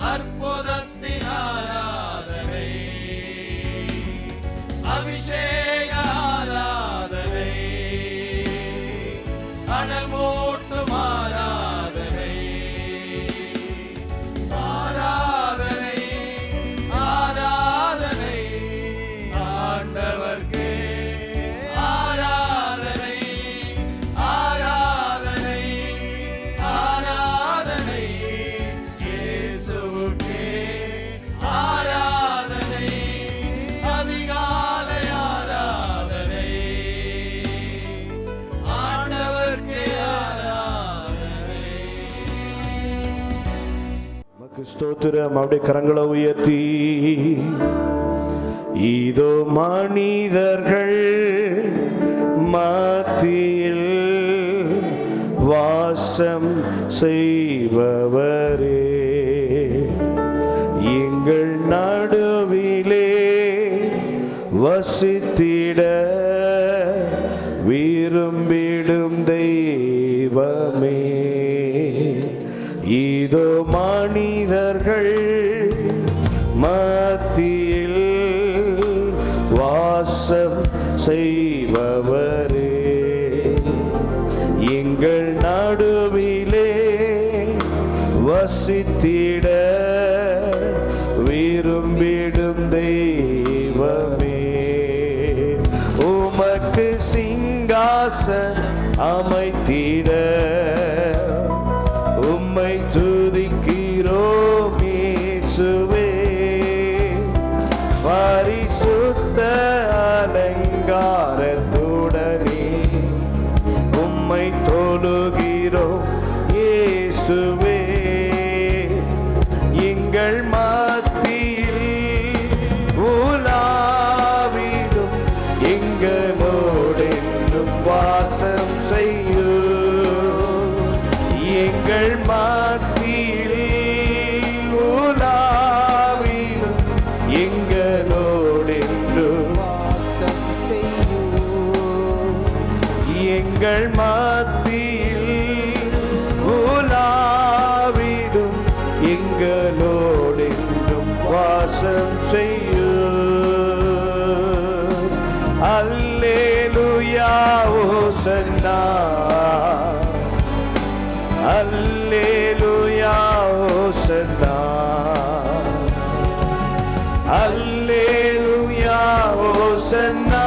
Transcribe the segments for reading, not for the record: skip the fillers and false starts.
அற்புதத்தின் ஆராதனை, அபிஷேக ஆராதனை, அனல் மூட்டும் ஆராதனை, ஆராதனை, ஆராதனை ஆண்டவர்க்கே, ஆராதனை, ஆராதனை, ஆராதனை இயேசுவுக்கே, ஆராதனை, அதிகாலை ஆராதனை ஆண்டவர்க்கே, ஆராதனை. நமக்கு ஸ்தோத்திரம். அப்படியே கரங்களை உயர்த்தி, இதோ மனிதர்கள் மத்தியில் வாசம் செய்பவரே, எங்கள் நடுவிலே வசித்திட விரும்பிடும் தெய்வமே, இதோ மனிதர்கள் மத்தியில் வாசம் செய்பவரே, எங்கள் நடுவிலே வசித்திட விரும்பிடும் தெய்வமே, உமக்கு சிங்காசனம் அமைத்திட உம்மை துதிக்கிறோம் இயேசுவே, பரிசுத்த அலங்காரத்துடனே உம்மை தொழுகிறோம் இயேசுவே, எங்கள் மத்தியில் உலாவிடும் எங்களோடென்றும் வாசம் செய்யும், எங்கள் மத்தியில் உலாவிடும் எங்களோடென்றும் வாசம் செய்யும், எங்கள் மத்தியில் உலாவிடும் எங்களோடென்றும் வாசம் செய்யும். அல்லேலூயா ஓசன்னா, அல்லேலூயா ஓசன்னா, அல்லேலூயா ஓசன்னா,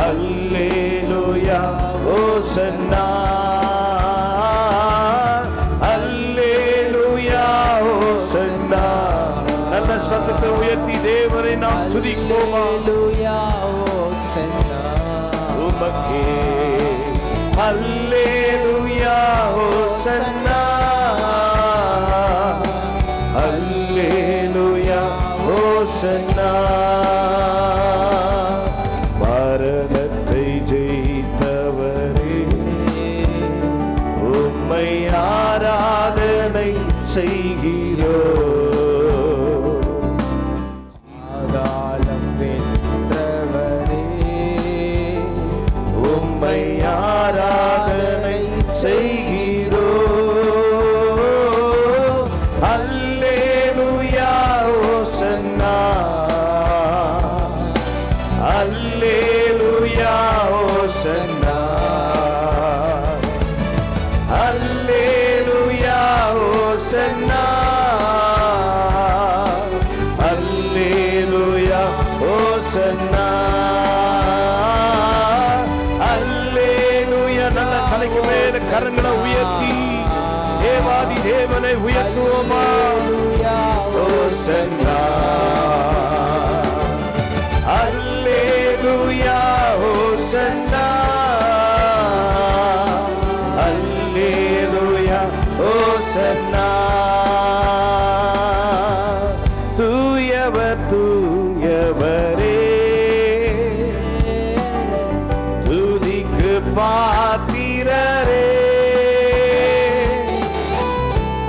அல்லேலூயா ஓசன்னா, அல்லேலூயா ஓசன்னா. நல்ல சத்தத்தை உயர்த்தி தேவனை நாம் துதிப்போமா? உமக்கே அல்லேலூயா ஓசன்னா, அல்லேலூயா ஓசன்னா. மரணத்தை ஜெயித்தவரே, உம்மை ஆராதனை செய்கிறோம், ஆதாளம் வென்றவரே, உம்மை ஆராதனை செய்கிறோம். அல்லேலூயா ஓசன்னா, அல்லேலூயா ஓசன்னா, அல்லேலூயா ஓசன்னா, அல்லேலூயா ஓசன்னா, அல்லேலூயா. நல்ல தலைக்கு மேல கரங்களை உயர்த்தி தேவாதி தேவனை உயர்த்துவோமா? ஓசன்னா, அல்லேலூயா ஓசன்னா, அல்லேலூயா ஓசன்னா. தூயவர் தூயவரே, துதிக்கு பாத்திரரே,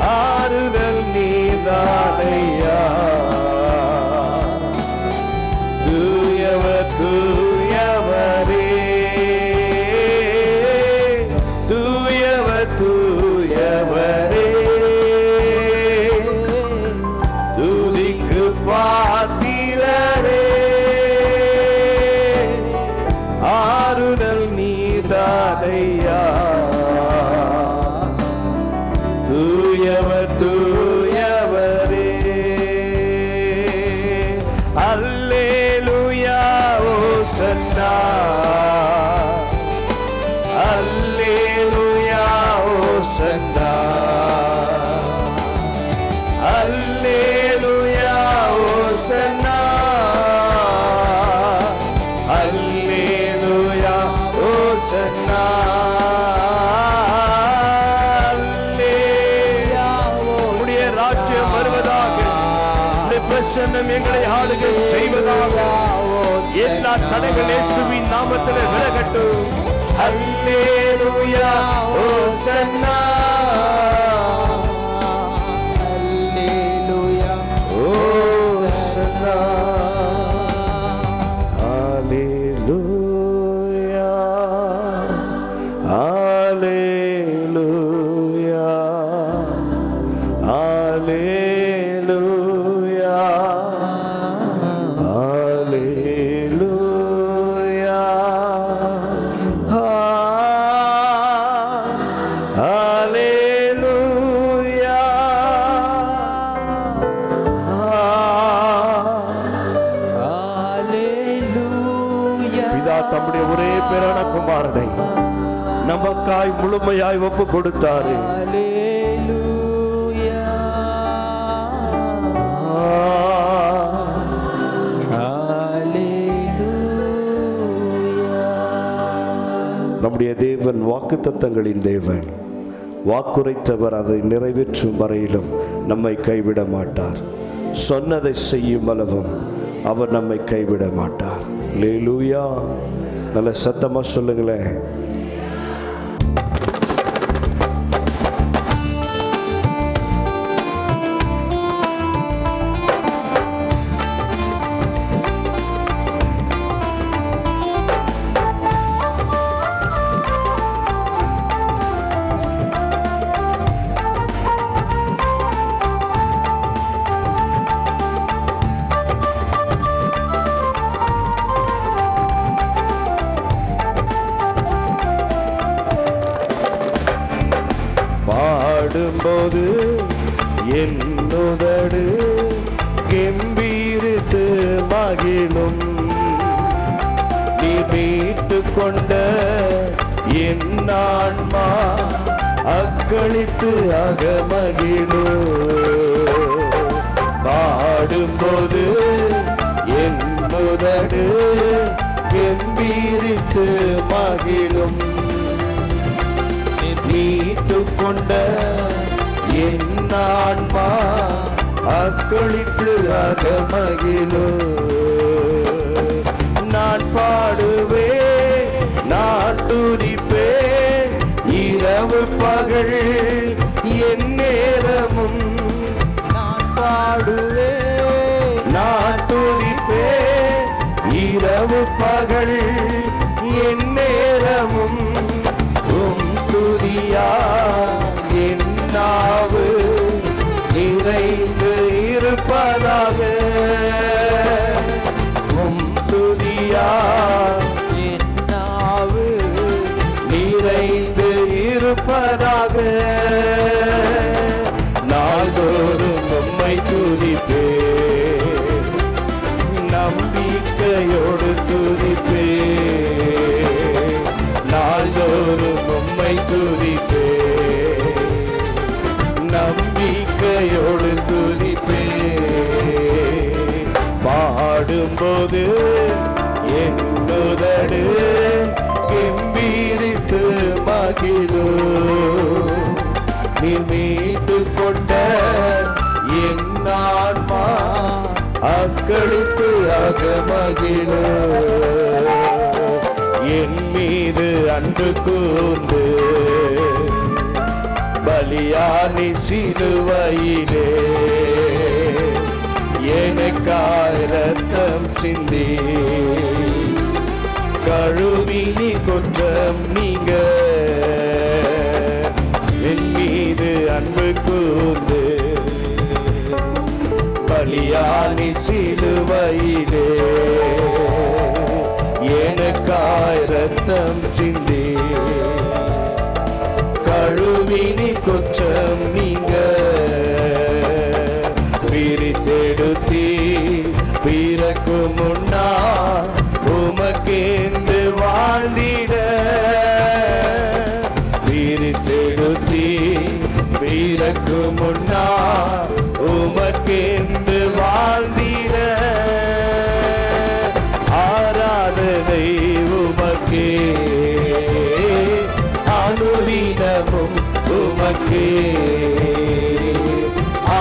ஆறுதல் நீதானையா, தூயவர் தூயவரே, தூயவர் தூயவரே, பிரசன்னம் எங்களை ஆளுகை செய்வதாக. எல்லா தடைகள் இயேசுவின் நாமத்திலே விலகட்டும். அல்லேலூயா ஓசன்னா அல்லேலூயா ஓசன்னா அல்லேலூயா அல்லேலூயா அல்லேலூயா அல்லேலூயா அல்லேலூயா. பிதா தம்முடைய ஒரே பேரான குமாரனை நமக்காய் முழுமையாய் ஒப்பு கொடுத்தாரு. நம்முடைய தேவன் வாக்குத்தத்தங்களின் தேவன். வாக்குரைத்தவர் அதை நிறைவேற்றும் வரையிலும் நம்மை கைவிட மாட்டார். சொன்னதை செய்யும் அளவும் அவர் நம்மை கைவிட மாட்டார். அல்லேலூயா. நல்ல சத்தமா சொல்லுங்களேன். பாடும்போது என் உதடு கெம்பீரித்து மகிழும். நீ மீட்டு கொண்ட என் ஆன்மா அக்களித்து அகமகிழும். பாடும்போது என் உதடு கெம்பீரித்து மகிழும். மீட்டு கொண்ட என் ஆன்மா அக்களித்து அகமகிழும். நான் பாடுவேன், நான் துதிப்பேன், இரவு பகல் என் நேரமும். நான் பாடுவேன், நான் துதிப்பேன், இரவு பகல் என் நேரமும். துதியா என் நாவு நிறைந்து இருப்பதாக. துதியா என் நாவு நிறைந்து இருப்பதாக. நாள்தோறும் உம்மை துதிப்பேன், நம்பிக்கையோடு துதிப்பேன். நாள்தோறும் உம்மை துதிப்பேன், நம்பிக்கையோடு துதிப்பேன். பாடும்போது என் உதடு கெம்பீரித்து மகிழும். நீ மீட்டு கொண்ட என் ஆன்மா அக்களித்து அகமகிழும். என் மீது அன்பு கூர்ந்து பலியானி சிலுவையிலே எனக்காய் ரத்தம் சிந்தி கழுவினி குற்றம் நீங்க. என் மீது அன்பு கூர்ந்து பலியானி சிலுவையிலே எனக்காய் ரத்தம் சிந்தி கழுவினி குற்றம் நீங்க. பிரித்தெடுத்தி பிறக்கு முன்னா உமக்கென்று வாழ்ந்திட. பிரித்தெடுத்தி பிறக்கு முன்னா உமக்கென்று வாழ்ந்திட. ஆராதனை உமக்கே, அனுதினமும் உமக்கே.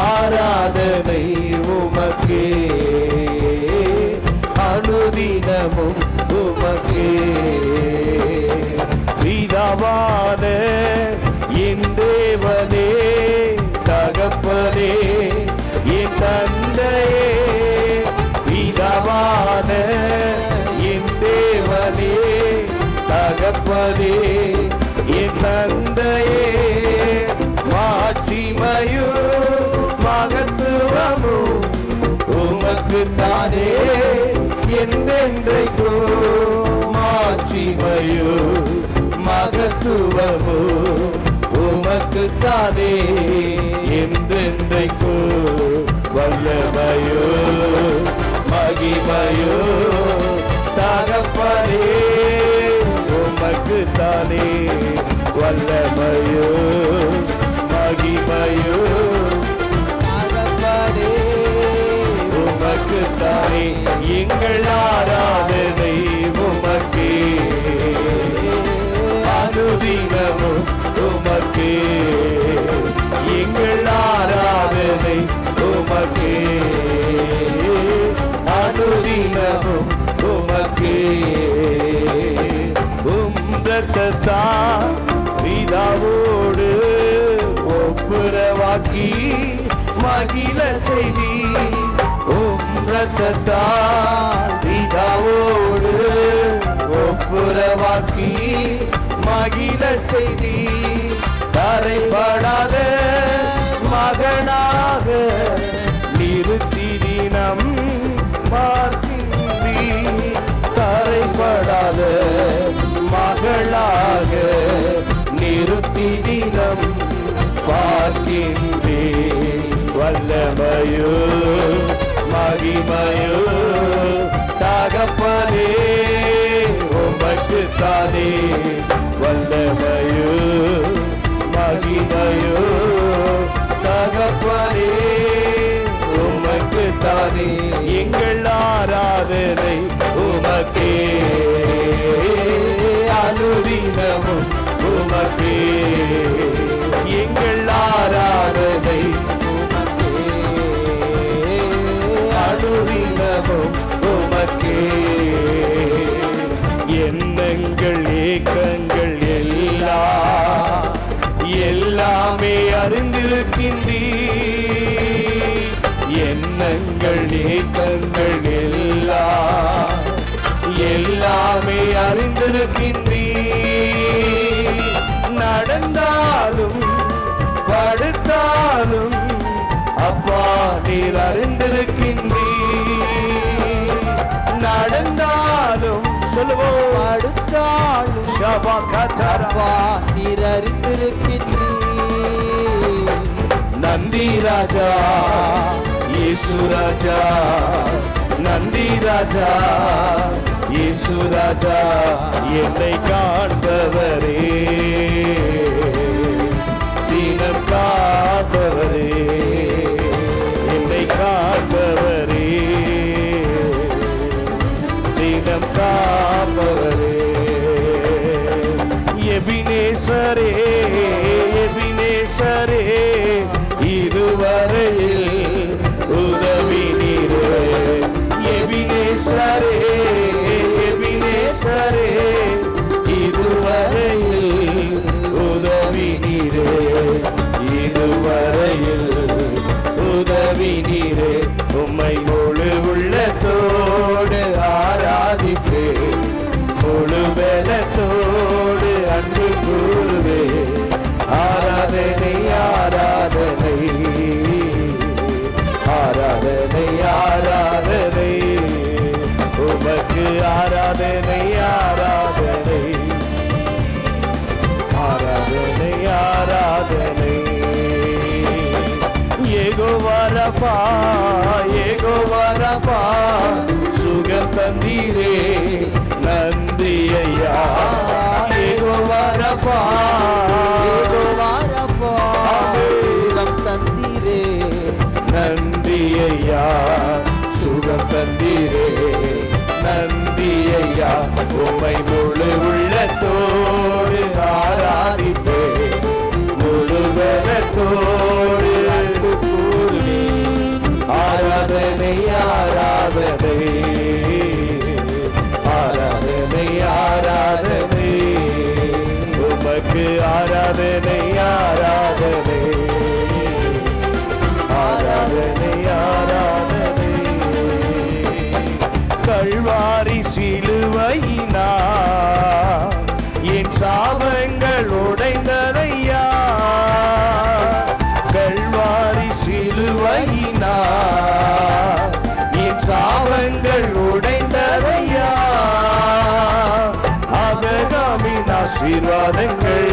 ஆராதனை உமக்கே, தானே என்றென்றைக்கோ மாட்சிமையோ மகத்துவமோ உமக்கு தானே என்றென்றைக்கோ வல்லமையோ மகிமையோ தகப்பனே உமக்கு தானே வல்லமையோ மகிமையோ தகப்பனே உமக்கு தானே எங்கள் ஆராதனை உமக்கே அனுதினமும் உமக்கே எங்கள் ஆராதனை உமக்கே அனுதினமும் உமக்கே உம்ரத்தா பிதாவோடு ஒப்புரவாக்கி மகிழ செய்தி உம்ரத்தா பிதாவோடு ஒப்புரவாக்கி மகிழ செய்தி தரைபடாத மகனாக நிறுத்தி தினம் பார்க்கின்றி தரைபடாத மகளாக நிறுத்தி தினம் பார்க்கின்றே வல்லமையோ மகிமையோ தகப்பனே உமக்கு தானே வல்லமையோ மகிமையோ தகப்பனே உமக்கு தானே எங்கள் ஆராதனை உமக்கே அனுதினமும் உமக்கே எங்கள் ஆராதனை உமக்கே அனுதினமும் உமக்கே எண்ணங்கள் ஏக்கங்கள் எல்லாமே அறிந்திருக்கின்றீ எண்ணங்கள் ஏக்கங்கள் எல்லாமே அறிந்திருக்கின்றீ நடந்தாலும் படுத்தாலும் அப்பா நீர் அறிந்திருக்கின்றீ நடந்தாலும் சொல்லுவோம் அடுத்தாலும் ஷபகதரபா நீர் அறிந்திருக்கின்றீர். நந்தி ராஜா இயேசு ராஜா நந்தி ராஜா இயேசு ராஜா என்னை காண்பவரே தினம் காப்பவரே என்னை காண்பவரே தினம் காப்பவரே எபினேசரே எபினேசரே இதுவரையில் உதவி நீரே எபினேசரே எபினேசரே இதுவரையில் உதவி நீரே இதுவரையில் உதவி நீரே உம்மை முழு உள்ளத்தோடு ஆராதிப்பே முழு பலத்தோடு அன்பு கூறுவே ஆராதனை ஆராதனை ஆராதனை ஆராதனை உமக்கு ஆராதனை ஆராதனை ஆராதனை ஆராதனை யெகோவா ரபா யெகோவா ரபா சுகம் தந்தீரே நன்றி ஐயா யெகோவா ரபா யெகோவா ரபா சுகம் தந்தீரே நன்றி ஐயா சுகம் தந்தீரே நன்றி ஐயா உம்மை முழு உள்ளத்தோடு ஆராதிப்பே முழு பலத்தோடு அன்பு கூறுவே ஆராதனை ஆராதனை ஆராதனை ஆராதனை உமக்கு ஆராதனை ஆராதனை ஆராதனை ஆராதனை கல்வாரி சிலுவையினார் ஆசீர்வாதங்கள்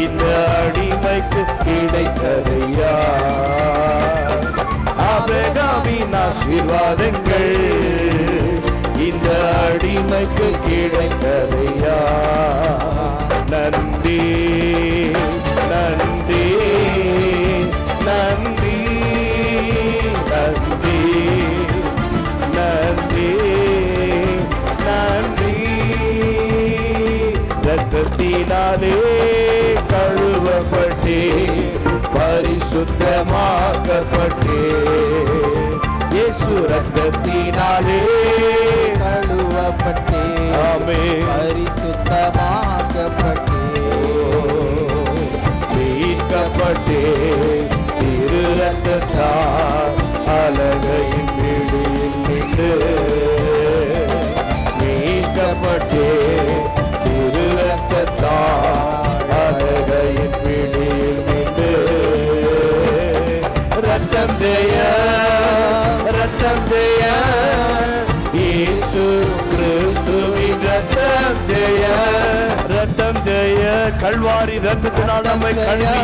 இந்த அடிமைக்கு கிடைத்ததையா. ஆபிரகாமின் ஆசீர்வாதங்கள் இந்த அடிமைக்கு கிடைத்ததையா. நன்றி நன்றி நன்றி நன்றி நன்றி நன்றி. ரத்தத்தினாலே கழுவப்பட்டே பரிசுத்தமாக்கப்பட்டே. இயேசு ரத்தத்தினாலே கழுவப்பட்டே ஆமென் பரிசுத்தமாக்கப்பட்டே மீட்கப்பட்டே திரு ரத்தத்தால் அலகையின் பிடியில் நின்று. மீட்கப்பட்டே திரு ரத்தத்தால் அலகையின் பிடியில் நின்று. ரத்தம் ஜெய ரத்தம் ஜெய இயேசு கிறிஸ்துவின் ரத்தம் ஜெய. ரத்தம் ஜெய கல்வாரி ரத்தத்தினால் நம்மை கழுவி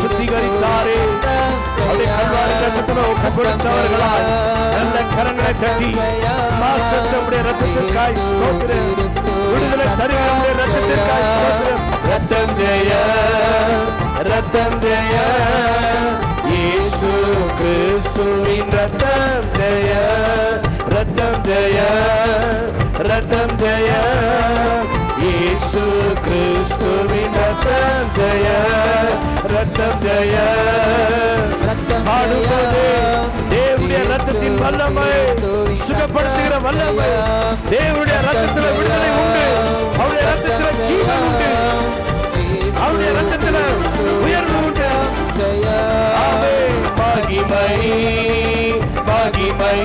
சுத்திகரித்தாரே. அவருடைய கல்வாரி ரத்தத்தில் ஒப்பு கொடுத்தவர்களால் நல்ல கரங்களை தட்டி மாசத்தமுடைய ரத்தத்திற்காய் ஸ்தோத்திரம். விடுதலை தருகிறவருடைய ரத்தத்திற்காய் ஸ்தோத்திரம். ரத்தம் ஜெய ரத்தம் ஜெய இயேசு கிறிஸ்துவின் ரத்தம் ஜெய. ரத்தம் ஜெய ரத்தம் ஜெய இயேசு கிறிஸ்துவின் ரத்தம் ஜெய. ரத்தம் ஜெய பாடும்போது தேவனுடைய ரத்தத்தின் வல்லமை சுகப்படுத்துகிற வல்லமை. தேவனுடைய ரத்தத்தில் விடுதலை உண்டு. அவருடைய ரத்தத்தில் ஜீவன் உண்டு. அவருடைய ரத்தத்தில் உயர்வு உண்டு. மகிமை மகிமை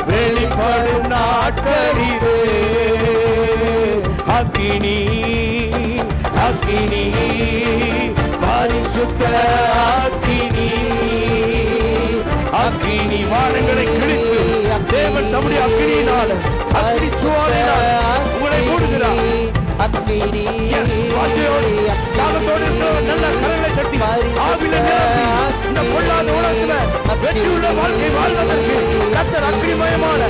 வெளிப்படும் நாட்களிலே அக்கினி அக்கினி பரிசுத்த அக்கினி அக்கினி வானங்களை கிழித்து தேவன் தம்முடைய அக்கினியினால் அக்கினி சுவாலையினால் உங்களை மூடுகிறார். அக்கினி காலத்தோடு நல்ல கரங்களை தட்டி ஆவில நிரப்பி இந்த பொல்லாத உலகத்துல வெற்றியுள்ள வாழ்க்கை வாழ்வதற்கு கர்த்தர் அக்கினிமயமான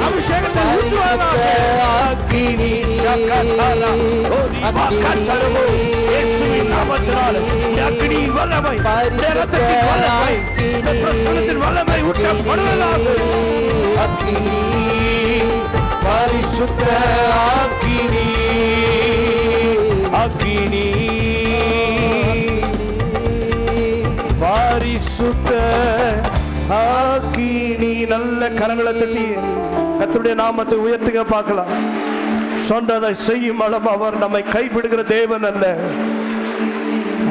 அபிஷேகத்தை ஊற்றுவாராக. அக்கினி சக்கத்தாலா ஓதி வாக்கத்தரமோ இயேசுவின் நாமத்தினால இந்த அக்கினியின் வல்லமை, இந்த இரத்தத்தின் வல்லமை, இந்த பிரசன்னத்தின் வல்லமை ஊற்றப்படுவதாக. அக்கினி பரிசுத்த அக்கினி அக்கினி பரிசுத்த அக்கினி. நல்ல கரங்களை தட்டி கர்த்தருடைய நாமத்தை உயர்த்துங்க பார்க்கலாம். சொன்னதை செய்யும் அளவு அவர் நம்மை கைவிடுகிற தேவன் அல்ல.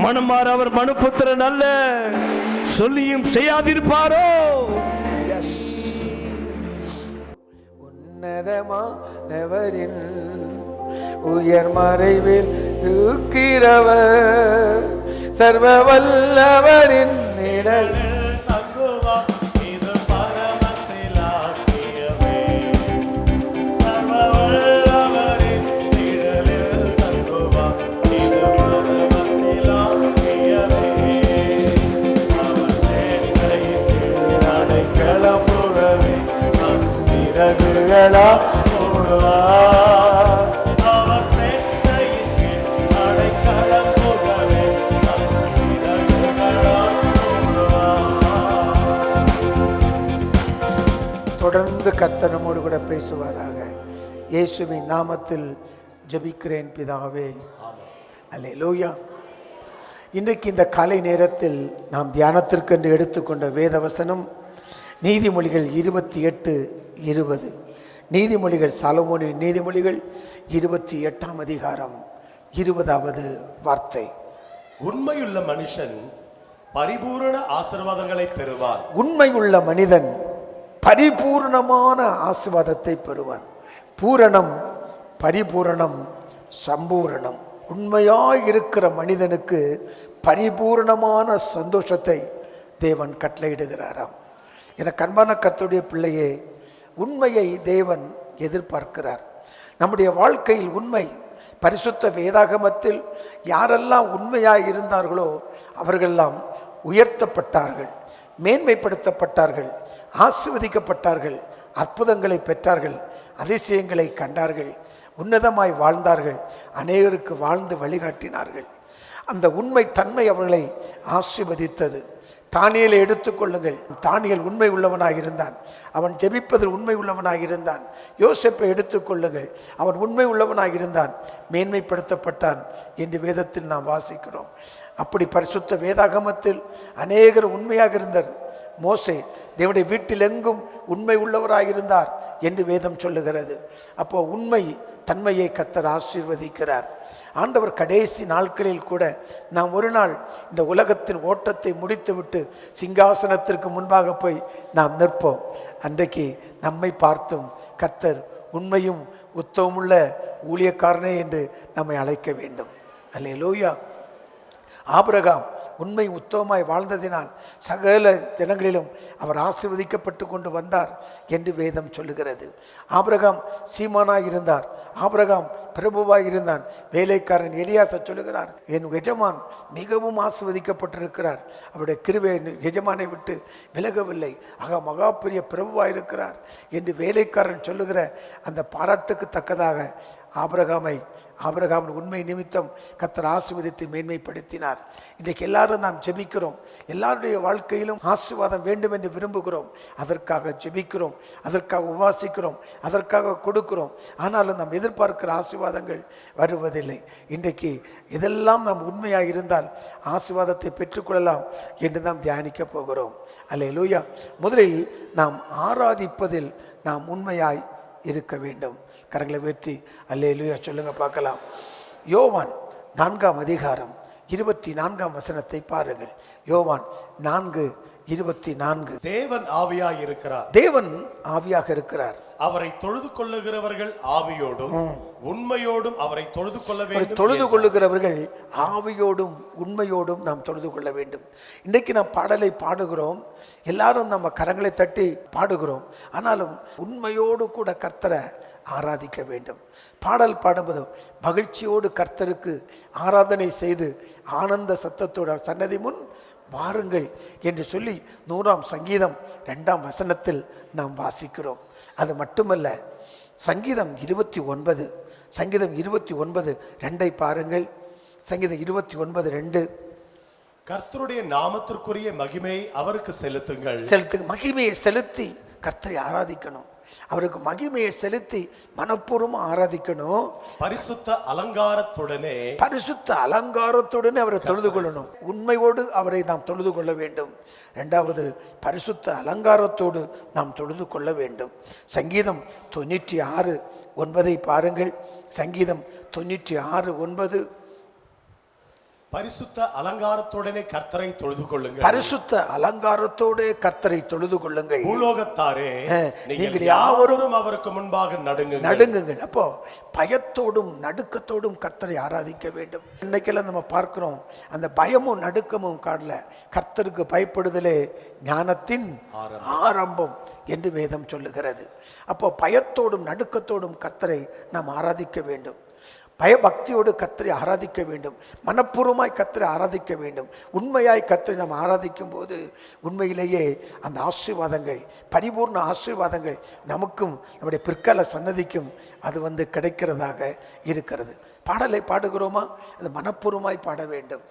மனமாற அவர் மனுபுத்திரன் அல்ல. சொல்லியும் செய்யாதிருப்பாரோ. உன்னதமானவரின் உயர் மறைவில் இருக்கிறவர் சர்வ வல்லவரின் நிழல் தங்குவார். இது பரமசிலாக்கியமே. சர்வ வல்லவரின் நிழலில் தங்குவார். இது பரமசிலாக்கியமே. அவர் சேனையின் அடைக்கலம் புகவே சிறகுகளா போடுவார். அவர் சேனையின் அடைக்கலம் புகவே சிறகுகளா போடுவார். தொடர்ந்து கர்த்தர் நம்மோடு கூட பேசுவாராக. இயேசுவின் நாமத்தில் ஜெபிக்கிறேன் பிதாவே. அல்லேலூயா. இன்றைக்கு இந்த காலை நேரத்தில் நாம் தியானத்திற்கென்று எடுத்துக்கொண்ட வேத வசனம் நீதிமொழிகள் 28:20. நீதிமொழிகள் சாலமோனின் நீதிமொழிகள் 28ஆம் அதிகாரம் 20வது வார்த்தை. உண்மையுள்ள மனுஷன் பரிபூரண ஆசீர்வாதங்களை பெறுவான். உண்மையுள்ள மனிதன் பரிபூர்ணமான ஆசீர்வாதத்தை பெறுவான். பூரணம், பரிபூரணம், சம்பூரணம். உண்மையாய் இருக்கிற மனிதனுக்கு பரிபூர்ணமான சந்தோஷத்தை தேவன் கட்டளையிடுகிறாராம். என கண்பான கர்த்தருடைய பிள்ளையே, உண்மையை தேவன் எதிர்பார்க்கிறார். நம்முடைய வாழ்க்கையில் உண்மை பரிசுத்த வேதாகமத்தில் யாரெல்லாம் உண்மையாய் இருந்தார்களோ அவர்களெல்லாம் உயர்த்தப்பட்டார்கள், மேன்மைப்படுத்தப்பட்டார்கள், ஆசீர்வதிக்கப்பட்டார்கள், அற்புதங்களை பெற்றார்கள், அதிசயங்களை கண்டார்கள், உன்னதமாய் வாழ்ந்தார்கள், அநேகருக்கு வாழ்ந்து வழிகாட்டினார்கள். அந்த உண்மை தன்மை அவர்களை ஆசீர்வதித்தது. தானியேலை எடுத்துக்கொள்ளுங்கள். தானியேல் உண்மை உள்ளவனாக இருந்தான், அவன் ஜெபிப்பதில் உண்மை உள்ளவனாக இருந்தான். யோசேப்பை எடுத்துக்கொள்ளுங்கள், அவன் உண்மை உள்ளவனாக இருந்தான், மேன்மைப்படுத்தப்பட்டான் என்று வேதத்தில் நாம் வாசிக்கிறோம். அப்படி பரிசுத்த வேதாகமத்தில் அநேகர் உண்மையாக இருந்தார். மோசே தேவனுடைய வீட்டில் எங்கும் உண்மை உள்ளவராக இருந்தார் என்று வேதம் சொல்லுகிறது. அப்போ உண்மை தன்மையை கர்த்தர் ஆசீர்வதிக்கிறார். ஆண்டவர் கடைசி நாட்களில் கூட நாம் ஒரு நாள் இந்த உலகத்தின் ஓட்டத்தை முடித்துவிட்டு சிங்காசனத்திற்கு முன்பாக போய் நாம் நிற்போம். அன்றைக்கு நம்மை பார்த்தும் கர்த்தர் உண்மையும் உத்தமுள்ள ஊழியக்காரனே என்று நம்மை அழைக்க வேண்டும். அல்லேலூயா. ஆபிரகாம் உண்மை உத்தமமாய் வாழ்ந்ததினால் சகல ஜனங்களிலும் அவர் ஆசீர்வதிக்கப்பட்டு கொண்டு வந்தார் என்று வேதம் சொல்லுகிறது. ஆபிரகாம் சீமானாய் இருந்தார், ஆபிரகாம் பிரபுவாய் இருந்தான். வேலைக்காரன் எலியாசை சொல்லுகிறார், என் எஜமான் மிகவும் ஆசீர்வதிக்கப்பட்டிருக்கிறார், அவருடைய கிருபை எஜமானை விட்டு விலகவில்லை, ஆக மகா பெரிய பிரபுவாய் இருக்கிறார் என்று வேலைக்காரன் சொல்லுகிற அந்த பாராட்டுக்கு தக்கதாக ஆபிரகாமின் உண்மை நிமித்தம் கர்த்தர் ஆசீர்வதித்து மேன்மைப்படுத்தினார். இன்றைக்கு எல்லாரும் நாம் ஜெபிக்கிறோம், எல்லாருடைய வாழ்க்கையிலும் ஆசீர்வாதம் வேண்டும் என்று விரும்புகிறோம், அதற்காக ஜெபிக்கிறோம், அதற்காக உபாசிக்கிறோம், அதற்காக கொடுக்கிறோம். ஆனாலும் நாம் எதிர்பார்க்கிற ஆசீர்வாதங்கள் வருவதில்லை. இன்றைக்கு இதெல்லாம் நாம் உண்மையாக இருந்தால் ஆசீர்வாதத்தை பெற்றுக்கொள்ளலாம் என்று நாம் தியானிக்க போகிறோம். அல்லேலூயா. முதலில் நாம் ஆராதிப்பதில் நாம் உண்மையாய் இருக்க வேண்டும். கரங்களை உயர்த்தி அல்லேலூயா சொல்லுங்க பார்க்கலாம். யோவான் 4ஆம் அதிகாரம் 24ஆம் வசனத்தை பாருங்கள். யோவான் 4:24. தேவன் ஆவியாய் இருக்கிறார், தேவன் ஆவியாக இருக்கிறார், அவரை தொழுது கொள்ளுகிறவர்கள் ஆவியோடும் உண்மையோடும் அவரை தொழுது கொள்ள வேண்டும். தொழுது கொள்ளுகிறவர்கள் ஆவியோடும் உண்மையோடும் நாம் தொழுது கொள்ள வேண்டும். இன்றைக்கு நாம் பாடலை பாடுகிறோம், எல்லாரும் நம்ம கரங்களை தட்டி பாடுகிறோம், ஆனாலும் உண்மையோடு கூட கர்த்தரை ஆராதிக்க வேண்டும். பாடல் பாடும்போது மகிழ்ச்சியோடு கர்த்தருக்கு ஆராதனை செய்து ஆனந்த சத்தத்தோடு சன்னதி முன் வாருங்கள் என்று சொல்லி 100ஆம் சங்கீதம் 2ஆம் வசனத்தில் நாம் வாசிக்கிறோம். அது மட்டுமல்ல, சங்கீதம் 29 2 பாருங்கள். சங்கீதம் 29:2. கர்த்தருடைய நாமத்திற்குரிய மகிமையை அவருக்கு செலுத்துங்கள். மகிமையை செலுத்தி கர்த்தரை ஆராதிக்கணும், அவருக்கு மகிமையை செலுத்தி மனப்பூர்வமாக ஆராதிக்கணும். பரிசுத்த அலங்காரத்துடனே அவரை தொழுது கொள்ளணும். உண்மையோடு அவரை நாம் தொழுது கொள்ள வேண்டும். இரண்டாவது, பரிசுத்த அலங்காரத்தோடு நாம் தொழுது கொள்ள வேண்டும். சங்கீதம் 96:9 பாருங்கள். சங்கீதம் 96:9. பரிசுத்த அலங்காரத்துடனே கர்த்தரை தொழுது கொள்ளுங்கள். பரிசுத்த அலங்காரத்தோடு கர்த்தரை தொழுது கொள்ளுங்கள். பூலோகத்தாரே, நீங்கள் யாவரும் அவருக்கு முன்பாக நடுங்குங்கள். அப்போ பயத்தோடும் நடுக்கத்தோடும் கர்த்தரை ஆராதிக்க வேண்டும். இன்னைக்கெல்லாம் நம்ம பார்க்கிறோம், அந்த பயமும் நடுக்கமும் காணல. கர்த்தருக்கு பயப்படுதலே ஞானத்தின் ஆரம்பம் என்று வேதம் சொல்லுகிறது. அப்போ பயத்தோடும் நடுக்கத்தோடும் கர்த்தரை நாம் ஆராதிக்க வேண்டும். பயபக்தியோடு கர்த்தரை ஆராதிக்க வேண்டும். மனப்பூர்வமாய் கர்த்தரை ஆராதிக்க வேண்டும். உண்மையாய் கர்த்தரை நாம் ஆராதிக்கும் போது உண்மையிலேயே அந்த ஆசீர்வாதங்கள், பரிபூர்ண ஆசீர்வாதங்கள் நமக்கும் நம்முடைய பிற்கால சன்னதிக்கும் அது கிடைக்கிறதாக இருக்கிறது. பாடலை பாடுகிறோமா? அது மனப்பூர்வமாய் பாட வேண்டும்.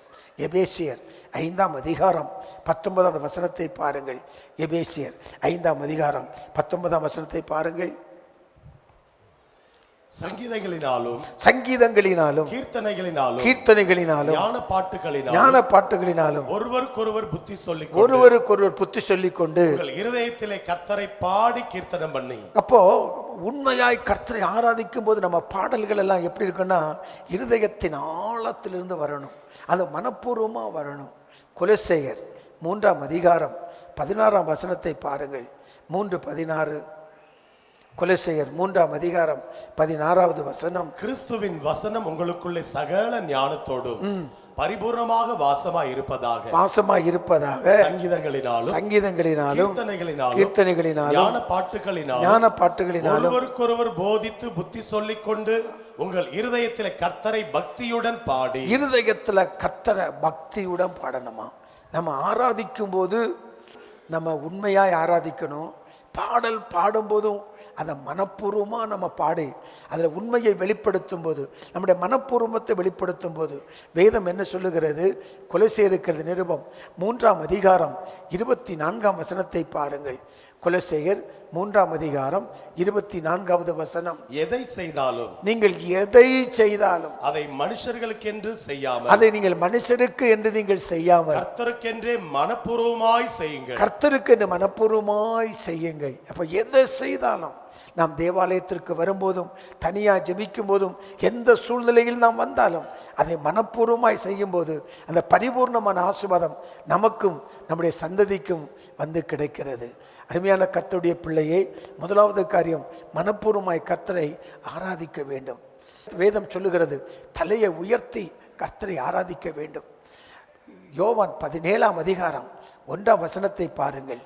எபேசியர் 5ஆம் அதிகாரம் 19ஆம் வசனத்தை பாருங்கள். எபேசியர் 5ஆம் அதிகாரம் 19ஆம் வசனத்தை பாருங்கள். சங்கீதங்களினாலும் கீர்த்தனைகளினாலும் ஞான பாட்டுகளினாலும் ஒருவருக்கொருவர் புத்தி சொல்லிக் கொண்டு இருதயத்திலே கர்த்தரை பாடி கீர்த்தனம் பண்ணி. அப்போ உண்மையாய் கர்த்தரை ஆராதிக்கும் போது நம்ம பாடல்கள் எல்லாம் எப்படி இருக்குன்னா, இருதயத்தின் ஆழத்திலிருந்து வரணும், அது மனப்பூர்வமா வரணும். கொலோசையர் 3ஆம் அதிகாரம் 16ஆம் வசனத்தை பாருங்கள். 3:16. கொலோசையர் 3ஆம் அதிகாரம் 16வது வசனம். கிறிஸ்துவின் வசனம் உங்களுக்குள்ளே சகல ஞானத்தோடும் பரிபூர்ணமாக வாசமாய் இருப்பதாக சங்கீதங்களினாலும் கீர்த்தனைகளினாலும் ஞான பாட்டுகளினாலும் ஒருவருக்கொருவர் போதித்து புத்தி சொல்லிக் கொண்டு உங்கள் இருதயத்திலே கர்த்தரை பக்தியுடன் பாடி. இருதயத்துல கர்த்தரை பக்தியுடன் பாடணுமா? நம்ம ஆராதிக்கும் போது நம்ம உண்மையாய் ஆராதிக்கணும். பாடல் பாடும்போதும் அதை மனப்பூர்வமாக நம்ம பாடி அதில் உண்மையை வெளிப்படுத்தும் போது, நம்முடைய மனப்பூர்வத்தை வெளிப்படுத்தும் போது வேதம் என்ன சொல்லுகிறது? கொலோசையருக்கு நிருபம் 3ஆம் அதிகாரம் 24ஆம் வசனத்தை பாருங்கள். கொலோசையர் 3ஆம் அதிகாரம் 24வது வசனம். எதை செய்தாலும், நீங்கள் எதை செய்தாலும் அதை மனுஷர்களுக்கென்று செய்யாமல், அதை நீங்கள் மனுஷருக்கு என்று நீங்கள் செய்யாமல் கர்த்தருக்கென்றே மனப்பூர்வமாய் செய்யுங்கள். கர்த்தருக்கு என்று மனப்பூர்வமாய் செய்யுங்கள். அப்ப எதை செய்தாலும், நாம் தேவாலயத்திற்கு வரும்போதும் தனியாக ஜெபிக்கும் போதும் எந்த சூழ்நிலையில் நாம் வந்தாலும் அதை மனப்பூர்வமாய் செய்யும்போது அந்த பரிபூர்ணமான ஆசீர்வாதம் நமக்கும் நம்முடைய சந்ததிக்கும் வந்து கிடைக்கிறது. அருமையான கர்த்தருடைய பிள்ளையை, முதலாவது காரியம் மனப்பூர்வமாய் கர்த்தரை ஆராதிக்க வேண்டும். வேதம் சொல்லுகிறது தலையை உயர்த்தி கர்த்தரை ஆராதிக்க வேண்டும். யோவான் 17ஆம் அதிகாரம் 1ஆம் வசனத்தை பாருங்கள்.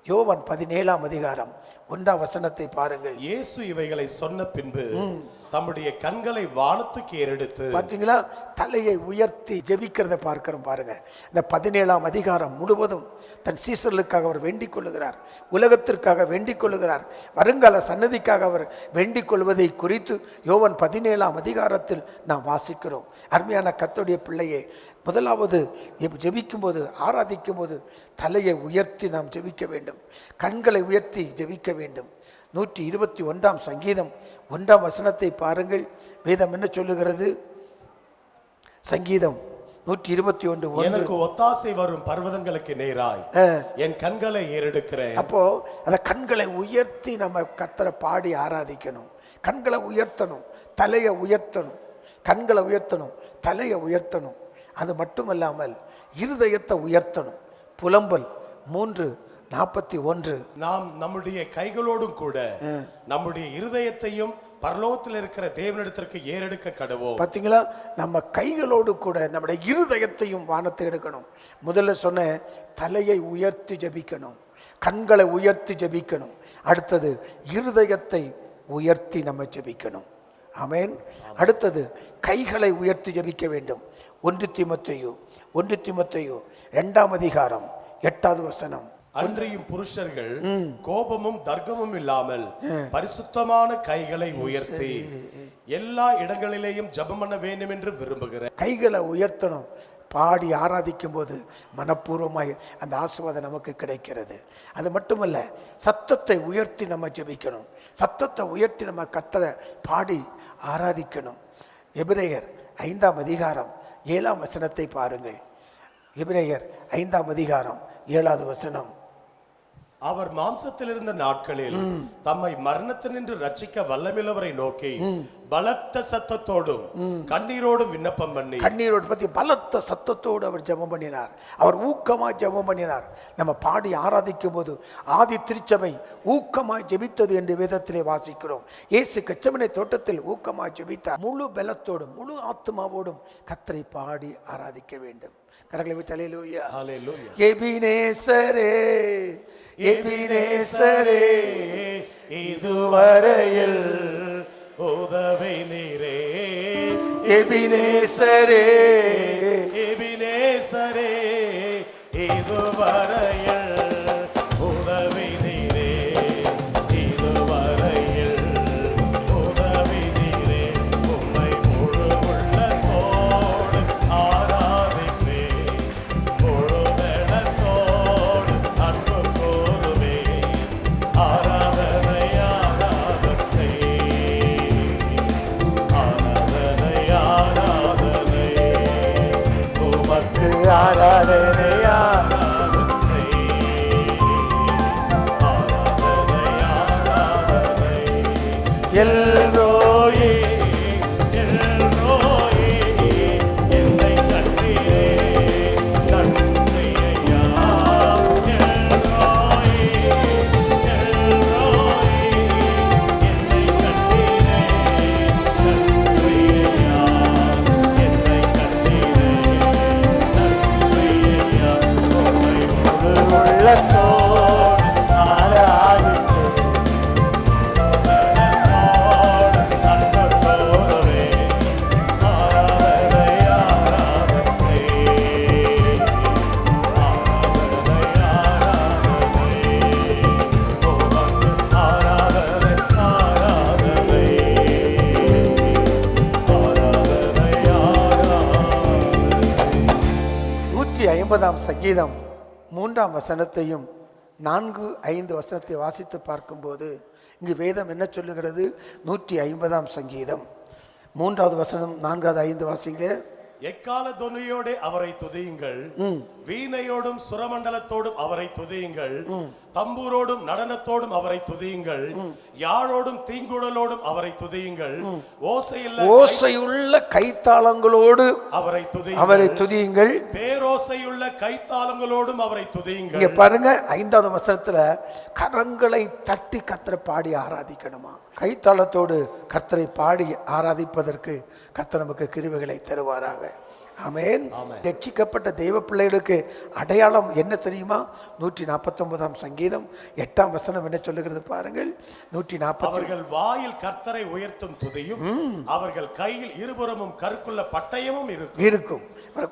யோவான் 17ஆம் அதிகாரம் 1ஆம் வசனத்தை பாருங்கள். இயேசு இவைகளை சொன்ன பின்பு தம்முடைய கண்களை வானத்துக்கு ஏறெடுத்து, பார்த்தீங்களா, தலையை உயர்த்தி ஜெபிக்கிறத பார்க்கிறோம் பாருங்க. இந்த 17ஆம் அதிகாரம் முழுவதும் தன் சீசர்களுக்காக அவர் வேண்டிக் கொள்ளுகிறார், உலகத்திற்காக வேண்டிக் கொள்ளுகிறார், வருங்கால சன்னதிக்காக அவர் வேண்டிக் கொள்வதை குறித்து யோவான் 17ஆம் அதிகாரத்தில் நாம் வாசிக்கிறோம். அருமையான கர்த்தருடைய பிள்ளையே, முதலாவது ஜெபிக்கும் போது, ஆராதிக்கும் போது தலையை உயர்த்தி நாம் ஜெபிக்க வேண்டும், கண்களை உயர்த்தி ஜெபிக்க வேண்டும். 121ஆம் சங்கீதம் 1ஆம் வசனத்தை பாருங்கள். வேதம் என்ன சொல்லுகிறது? சங்கீதம் 121. எனக்கு ஒத்தாசை வரும் பர்வதங்களுக்கு நேராய் என் கண்களை ஏறெடுக்கிறேன். அப்போ அந்த கண்களை உயர்த்தி நம்ம கர்த்தரை பாடி ஆராதிக்கணும். கண்களை உயர்த்தணும், தலையை உயர்த்தணும், கண்களை உயர்த்தணும், தலையை உயர்த்தணும். அது மட்டுமல்லாமல் இருதயத்தை உயர்த்தணும். புலம்பல் 3:41. நாம் நம்முடைய கைகளோடும் கூட நம்முடைய இருதயத்தையும் பரலோகத்தில் இருக்கிற தேவனிடத்திற்கு ஏறெடுக்க கடவோம். பார்த்தீங்களா, நம்ம கைகளோடு கூட நம்முடைய இருதயத்தையும் வானத்தை எடுக்கணும். முதல்ல சொன்ன தலையை உயர்த்தி ஜெபிக்கணும், கண்களை உயர்த்தி ஜெபிக்கணும். அடுத்தது இருதயத்தை உயர்த்தி நம்ம ஜெபிக்கணும். ஆமென். அடுத்தது கைகளை உயர்த்தி ஜெபிக்க வேண்டும். 1 தீமோத்தேயு 2ஆம் அதிகாரம் 8வது வசனம். அன்றியும் புருஷர்கள் கோபமும் தர்க்கமும் இல்லாமல் பரிசுத்தமான கைகளை உயர்த்தி எல்லா இடங்களிலேயும் ஜெபம் பண்ண வேண்டும் என்று விரும்புகிறேன். கைகளை உயர்த்தணும். பாடி ஆராதிக்கும் போது மனப்பூர்வமாய் அந்த ஆசீர்வாதம் நமக்கு கிடைக்கிறது. அது மட்டுமல்ல, சத்தத்தை உயர்த்தி நம்ம ஜெபிக்கணும். சத்தத்தை உயர்த்தி நம்ம கர்த்தரை பாடி ஆராதிக்கணும். எபிரேயர் 5ஆம் அதிகாரம் 7ஆம் வசனத்தை பாருங்கள். எபிரேயர் 5ஆம் அதிகாரம் 7வது வசனம். அவர் மாம்சத்தில் இருந்த நாட்களில் தம்மை மரணத்தினின்று ரட்சிக்க வல்லமில்லவரை நோக்கி பலத்த சத்தத்தோடும் கண்ணீரோடும் விண்ணப்பம் பண்ணி, கண்ணீரோடு பத்தி பலத்த சத்தத்தோடு அவர் ஜெபம் பண்ணினார். அவர் ஊக்கமாய் ஜெபம் பண்ணினார். நம்ம பாடி ஆராதிக்கும் போது ஆதி திருச்சபை ஊக்கமாய் ஜெபித்தது என்று வேதத்திலே வாசிக்கிறோம். இயேசு கெச்சமனே தோட்டத்தில் ஊக்கமாய் ஜெபித்தார். முழு பலத்தோடும் முழு ஆத்மாவோடும் கர்த்தரை பாடி ஆராதிக்க வேண்டும். கரங்களை விட்டு அல்லேலூயா. ஹல்லேலூயா. எபினேசரே எபினேசரே இதுவரையில் உதவி நீரே, எபினேசரே எபினேசரே இதுவரையில் உதவி நீரே, இதுவரையில் உதவி நீரே. உம்மை முழு உள்ளத்தோடு ஆராதிப்பேன், முழு பலத்தோடு அன்பு கூறுவேன். ஆராதனை ஆராதனை ஆராதனை ஆராதனை உமக்கு ஆராதனை ஆராதனை ஆராதனை ஆராதனை. எல்ரோயே எல்ரோயே என்னை கண்டீரே, நன்றி ஐயா. எல்ரோயே எல்ரோயே என்னை கண்டீரே, நன்றி ஐயா. என்னை கண்டீரே, நன்றி ஐயா. உம்மை முழு உள்ளத்தோடு ஆராதிப்பேன். உள்ளத்தோடு அன்பு கூறுவேன். 150 சங்கீதம் 3 வசனத்தையும் 4-5 வசனத்தை வாசித்து பார்க்கும்போது இங்கு வேதம் என்ன சொல்லுகிறது? 150 சங்கீதம் 3வது வசனம் 4-5 வாசிங்க. எக்கால தொனியோடு அவரை துதியுங்கள், வீணையோடும் சுரமண்டலத்தோடும் அவரை துதியுங்கள், தம்பூரோடும் நடனத்தோடும் அவரை துதியுங்கள், யாழோடும் தீங்குழலோடும் அவரை துதியுங்கள், ஓசையுள்ள கைத்தாளங்களோடு அவரை துதியுங்கள், பேரோசையுள்ள கைத்தாளங்களோடும் அவரை துதியுங்கள். இங்க பாருங்க, 5வது வசனத்துல கரங்களை தட்டி கர்த்தரை பாடி ஆராதிக்கணுமா? கைத்தாளத்தோடு கர்த்தரை பாடி ஆராதிப்பதற்கு கர்த்தர் நமக்கு கிருபைகளை தருவாராக. ஆமென். ரட்சிக்கப்பட்ட தெய்வ பிள்ளைகளுக்கு அடையாளம் என்ன தெரியுமா? 149 சங்கீதம் 8 வசனம் என்ன சொல்லுகிறது பாருங்கள். 140 அவர்கள் வாயில் கர்த்தரை உயர்த்தும் துதியும், அவர்கள் கையில் இருபுறமும் கருக்குள்ள பட்டயமும் இருக்கும்.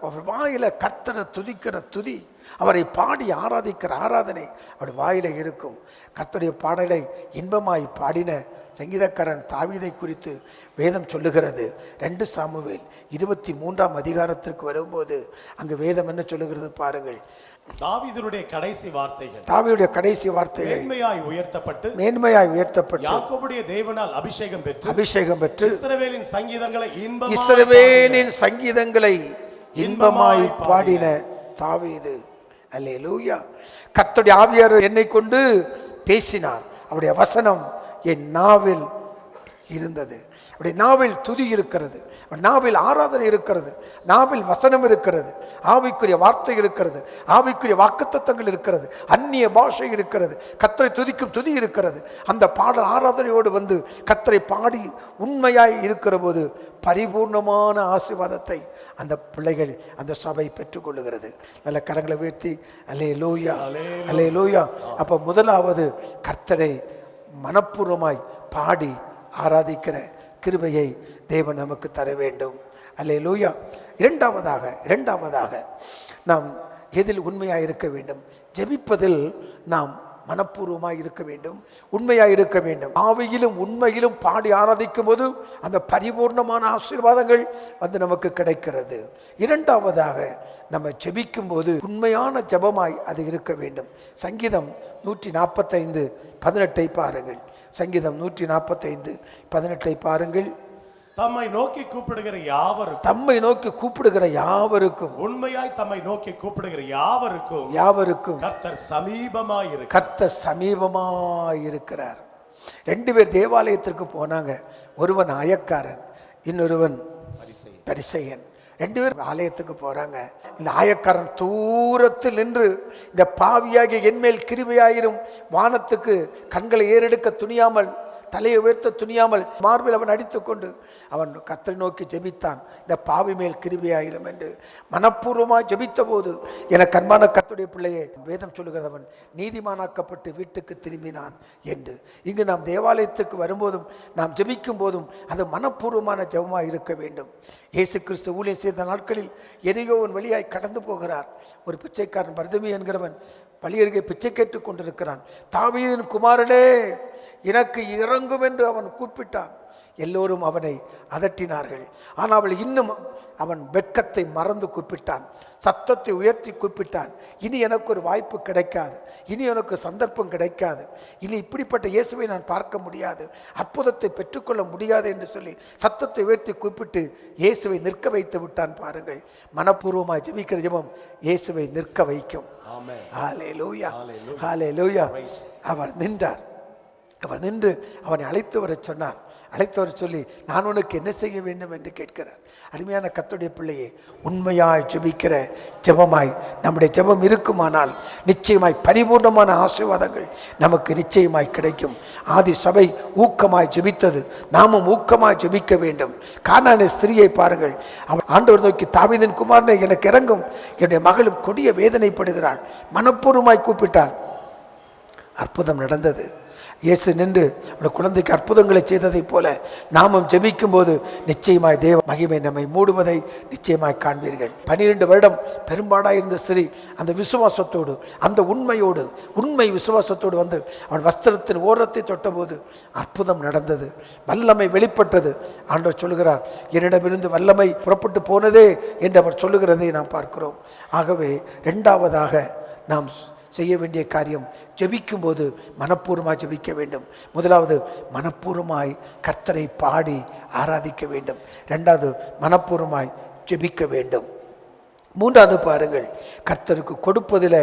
அவர் வாயில கர்த்தரை துதிக்கிற துதி, அவரை பாடி ஆராதிக்கிற ஆராதனை அவர் வாயில இருக்கும். கர்த்தருடைய பாடலை இன்பமாய் பாடின சங்கீதக்காரன் தாவீதை குறித்து வேதம் சொல்லுகிறது. 2 சாமுவேல் 23 அதிகாரத்திற்கு வரும்போது அங்கு வேதம் என்ன சொல்லுகிறது பாருங்கள். தாவீதுடைய கடைசி வார்த்தைகள், தாவீதுடைய கடைசி வார்த்தைகள், மேன்மையாய் உயர்த்தப்பட்டு யாக்கோபுடைய தேவனால் அபிஷேகம் பெற்று இஸ்ரவேலின் சங்கீதங்களை இன்பமாய் பாடின தாவீது. அல்லேலூயா. கர்த்தருடைய ஆவியார் என்னை கொண்டு பேசினார், அவருடைய வசனம் என் நாவில் இருந்தது. அவருடைய நாவில் துதி இருக்கிறது, நாவில் ஆராதனை இருக்கிறது, நாவில் வசனம் இருக்கிறது, ஆவிக்குரிய வார்த்தை இருக்கிறது, ஆவிக்குரிய வாக்குத்தத்தங்கள் இருக்கிறது, அந்நிய பாஷை இருக்கிறது, கர்த்தரை துதிக்கும் துதி இருக்கிறது. அந்த பாடல் ஆராதனையோடு வந்து கர்த்தரை பாடி உண்மையாய் இருக்கிற போது பரிபூர்ணமான ஆசீர்வாதத்தை அந்த பிள்ளைகள், அந்த சபை பெற்றுக்கொள்ளுகிறது. நல்ல கரங்களை உயர்த்தி அல்லேலூயா, அல்லேலூயா. அப்போ முதலாவது கர்த்தரை மனப்பூர்வமாய் பாடி ஆராதிக்கிற கிருபையை தேவன் நமக்கு தர வேண்டும். அல்லேலூயா. இரண்டாவதாக நாம் எதில் உண்மையாக இருக்க வேண்டும்? ஜெபிப்பதில் நாம் மனப்பூர்வமாக இருக்க வேண்டும், உண்மையாக இருக்க வேண்டும். ஆவியிலும் உண்மையிலும் பாடி ஆராதிக்கும் போது அந்த பரிபூர்ணமான ஆசீர்வாதங்கள் வந்து நமக்கு கிடைக்கிறது. இரண்டாவதாக நம்ம ஜெபிக்கும் போது உண்மையான ஜெபமாய் அது இருக்க வேண்டும். சங்கீதம் 145:18 பாருங்கள். சங்கீதம் 145:18 பாருங்கள். தம்மை நோக்கி கூப்பிடுகிற யாவருக்கும், உண்மையாய் தம்மை நோக்கி கூப்பிடுகிற யாவருக்கும் கர்த்தர் சமீபமாய் இருக்கிறார். 2 பேர் தேவாலயத்திற்கு போனாங்க. ஒருவன் ஆயக்காரன், இன்னொருவன் பரிசேயன். 2 பேர் ஆலயத்துக்கு போறாங்க. இந்த ஆயக்காரன் தூரத்தில் நின்று இந்த பாவியாகிய என்மேல் கிருபையாயிரும், வானத்துக்கு கண்களை ஏறெடுக்க துணியாமல், தலையை உயர்த்த துணியாமல் மார்பில் அவன் அடித்துக்கொண்டு அவன் கர்த்தரை நோக்கி ஜெபித்தான். இந்த பாவி மேல் கிருபையாயிரும் என்று மனப்பூர்வமாக ஜெபித்த போது, எனக்கு அன்பான கர்த்தருடைய பிள்ளையே, வேதம் சொல்லுகிறது அவன் நீதிமானாக்கப்பட்டு வீட்டுக்கு திரும்பினான் என்று. இங்கு நாம் தேவாலயத்துக்கு வரும்போதும் நாம் ஜெபிக்கும் போதும் அது மனப்பூர்வமான ஜெபமாக இருக்க வேண்டும். இயேசு கிறிஸ்து ஊழியம் செய்த நாட்களில் எரியோவன் வழியாய் கடந்து போகிறார். ஒரு பிச்சைக்காரன் பர்தமி என்கிறவன் வழியருகே பிச்சை கேட்டுக் கொண்டிருக்கிறான். தாவீதின் குமாரனே, எனக்கு இறங்கும் என்று அவன் கூப்பிட்டான். எல்லோரும் அவனை அதட்டினார்கள். ஆனால் இன்னும் அவன் வெட்கத்தை மறந்து கூப்பிட்டான், சத்தத்தை உயர்த்தி கூப்பிட்டான். இனி எனக்கு ஒரு வாய்ப்பு கிடைக்காது, இனி எனக்கு சந்தர்ப்பம் கிடைக்காது, இனி இப்படிப்பட்ட இயேசுவை நான் பார்க்க முடியாது, அற்புதத்தை பெற்றுக்கொள்ள முடியாது என்று சொல்லி சத்தத்தை உயர்த்தி கூப்பிட்டு இயேசுவை நிற்க வைத்து விட்டான். பாருங்கள், மனப்பூர்வமாக ஜெபிக்கிற ஜெபம் இயேசுவை நிற்க வைக்கும். ஹல்லேலூயா, ஹல்லேலூயா. அவர் நின்றார். அவர் நின்று அவனை அழைத்து வர சொன்னார். அழைத்தவர் சொல்லி, நான் உனக்கு என்ன செய்ய வேண்டும் என்று கேட்கிறார். அருமையான கர்த்தருடைய பிள்ளையே, உண்மையாய் ஜெபிக்கிற ஜெபமாய் நம்முடைய ஜெபம் இருக்குமானால் நிச்சயமாய் பரிபூர்ணமான ஆசீர்வாதங்கள் நமக்கு நிச்சயமாய் கிடைக்கும். ஆதி சபை ஊக்கமாய் ஜெபித்தது, நாமும் ஊக்கமாய் ஜெபிக்க வேண்டும். கானானிய ஸ்திரியை பாருங்கள். அவள் ஆண்டவர் நோக்கி, தாவீதின் குமாரனே, எனக்கு இறங்கும், என்னுடைய மகளும் கொடிய வேதனைப்படுகிறாள். மனப்பூர்வமாய் கூப்பிட்டாள். அற்புதம் நடந்தது. இயேசு நின்று அவருடைய குழந்தைக்கு அற்புதங்களை செய்ததைப் போல நாமும் ஜெபிக்கும் போது நிச்சயமாய் தேவ மகிமை நம்மை மூடுவதை நிச்சயமாய் காண்பீர்கள். 12 வருடம் பெரும்பாடாக இருந்த ஸ்திரீ அந்த விசுவாசத்தோடு, அந்த உண்மை விசுவாசத்தோடு வந்து அவன் வஸ்திரத்தின் ஓரத்தை தொட்டபோது அற்புதம் நடந்தது, வல்லமை வெளிப்பட்டது. ஆண்டவர் சொல்லுகிறார், என்னிடமிருந்து வல்லமை புறப்பட்டு போனதே என்று அவர் சொல்லுகிறதை நாம் பார்க்கிறோம். ஆகவே இரண்டாவதாக நாம் செய்ய வேண்டிய காரியம், ஜெபிக்கும் போது மனப்பூர்வமாய் ஜெபிக்க வேண்டும். முதலாவது மனப்பூர்வமாய் கர்த்தரை பாடி ஆராதிக்க வேண்டும். இரண்டாவது மனப்பூர்வமாய் ஜெபிக்க வேண்டும். மூன்றாவது பாருங்கள், கர்த்தருக்கு கொடுப்பதில்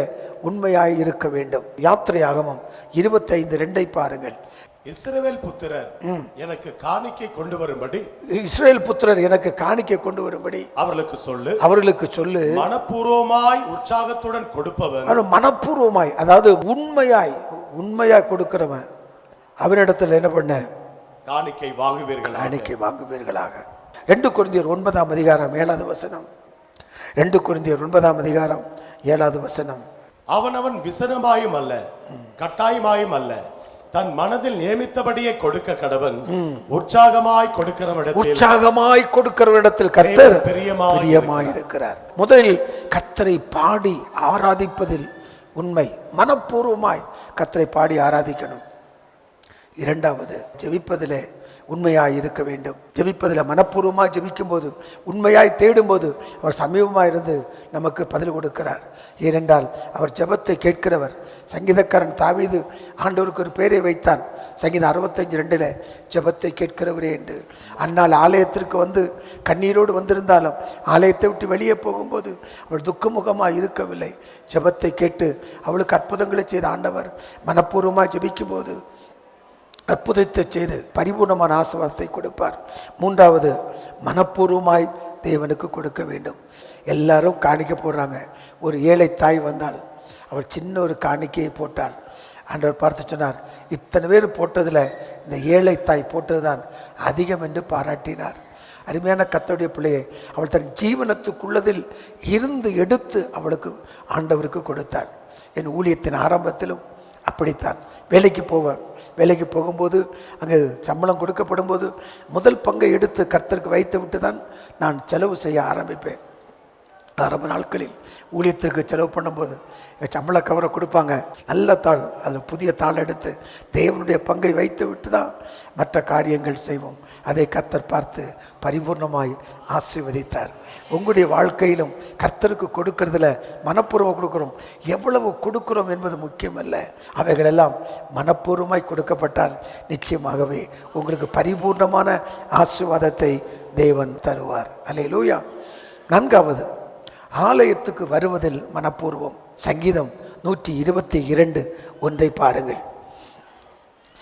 உண்மையாய் இருக்க வேண்டும். யாத்திரையாகமம் 25:2 பாருங்கள். இஸ்ரவேல் புத்திரர் எனக்கு காணிக்கை கொண்டு வரும்படி, இஸ்ரவேல் புத்திரர் எனக்கு காணிக்கை கொண்டு வரும்படி அவர்களுக்கு சொல்லு. மனப்பூர்வமாய் உற்சாகத்துடன் கொடுப்பவன், மனப்பூர்வமாய், அதாவது உண்மையாய் கொடுக்கிறவன் அவனிடத்தில் என்ன பண்ண? காணிக்கை வாங்குவீர்களாக. 2 கொரிந்தியர் 9:7 வசனம். 2 கொரிந்தியர் 9:7 வசனம். அவனவன் விசனமாயும் அல்ல கட்டாயமாயும் அல்ல, தன் மனதில் நியமித்தபடியே கொடுக்க கடவன். உற்சாகமாய் கொடுக்கிறவரிடத்தில் கர்த்தர் பிரியமாய் இருக்கிறார். முதலில் கர்த்தரை பாடி ஆராதிப்பதில் உண்மை, மனப்பூர்வமாய் கர்த்தரை பாடி ஆராதிக்கணும். இரண்டாவது, ஜெபிப்பதிலே உண்மையாய் இருக்க வேண்டும். ஜெபிப்பதில் மனப்பூர்வமாக ஜெபிக்கும் போது, உண்மையாய் தேடும் போது அவர் சமீபமாக இருந்து நமக்கு பதில் கொடுக்கிறார். ஏனென்றால் அவர் ஜெபத்தை கேட்கிறவர். சங்கீதக்காரன் தாவீது ஆண்டவருக்கு ஒரு பேரை வைத்தான், சங்கீதம் 65:2 ஜெபத்தை கேட்கிறவரே என்று. அன்னால் ஆலயத்திற்கு வந்து கண்ணீரோடு வந்திருந்தாலும் ஆலயத்தை விட்டு வெளியே போகும்போது அவள் துக்கமுகமாக இருக்கவில்லை. ஜெபத்தை கேட்டு அவளுக்கு அற்புதங்களை செய்த ஆண்டவர் மனப்பூர்வமாக ஜெபிக்கும் போது அற்புதத்தை செய்து பரிபூர்ணமான ஆசீர்வாதத்தை கொடுப்பார். மூன்றாவது, மனப்பூர்வமாய் தேவனுக்கு கொடுக்க வேண்டும். எல்லாரும் காணிக்க போடுறாங்க. ஒரு ஏழை தாய் வந்தால் அவள் சின்ன ஒரு காணிக்கையை போட்டாள். ஆண்டவர் பார்த்து சொன்னார், இத்தனை பேர் போட்டதில் இந்த ஏழை தாய் போட்டது தான் அதிகம் என்று பாராட்டினார். அருமையான கர்த்தருடைய பிள்ளையை, அவள் தன் ஜீவனத்துக்குள்ளதில் இருந்து எடுத்து அவளுக்கு ஆண்டவருக்கு கொடுத்தாள். என் ஊழியத்தின் ஆரம்பத்திலும் அப்படித்தான். வேலைக்கு போகும்போது அங்கே சம்பளம் கொடுக்கப்படும் போது முதல் பங்கை எடுத்து கர்த்தருக்கு வைத்து விட்டு தான் நான் செலவு செய்ய ஆரம்பிப்பேன். ஆரம்ப நாட்களில் ஊழியத்திற்கு செலவு பண்ணும்போது சம்பள கவரை கொடுப்பாங்க, நல்ல தாள், அதில் புதிய தாள் எடுத்து தேவனுடைய பங்கை வைத்து விட்டு தான் மற்ற காரியங்கள் செய்வோம். அதை கர்த்தர் பார்த்து பரிபூர்ணமாய் ஆசீர்வதித்தார். உங்களுடைய வாழ்க்கையிலும் கர்த்தருக்கு கொடுக்கறதுல மனப்பூர்வம் கொடுக்கிறோம். எவ்வளவு கொடுக்கிறோம் என்பது முக்கியமல்ல, அவைகளெல்லாம் மனப்பூர்வமாய் கொடுக்கப்பட்டால் நிச்சயமாகவே உங்களுக்கு பரிபூர்ணமான ஆசீர்வாதத்தை தேவன் தருவார். அல்லேலூயா. நான்காவது, ஆலயத்துக்கு வருவதில் மனப்பூர்வம். சங்கீதம் 122:1 பாருங்கள்.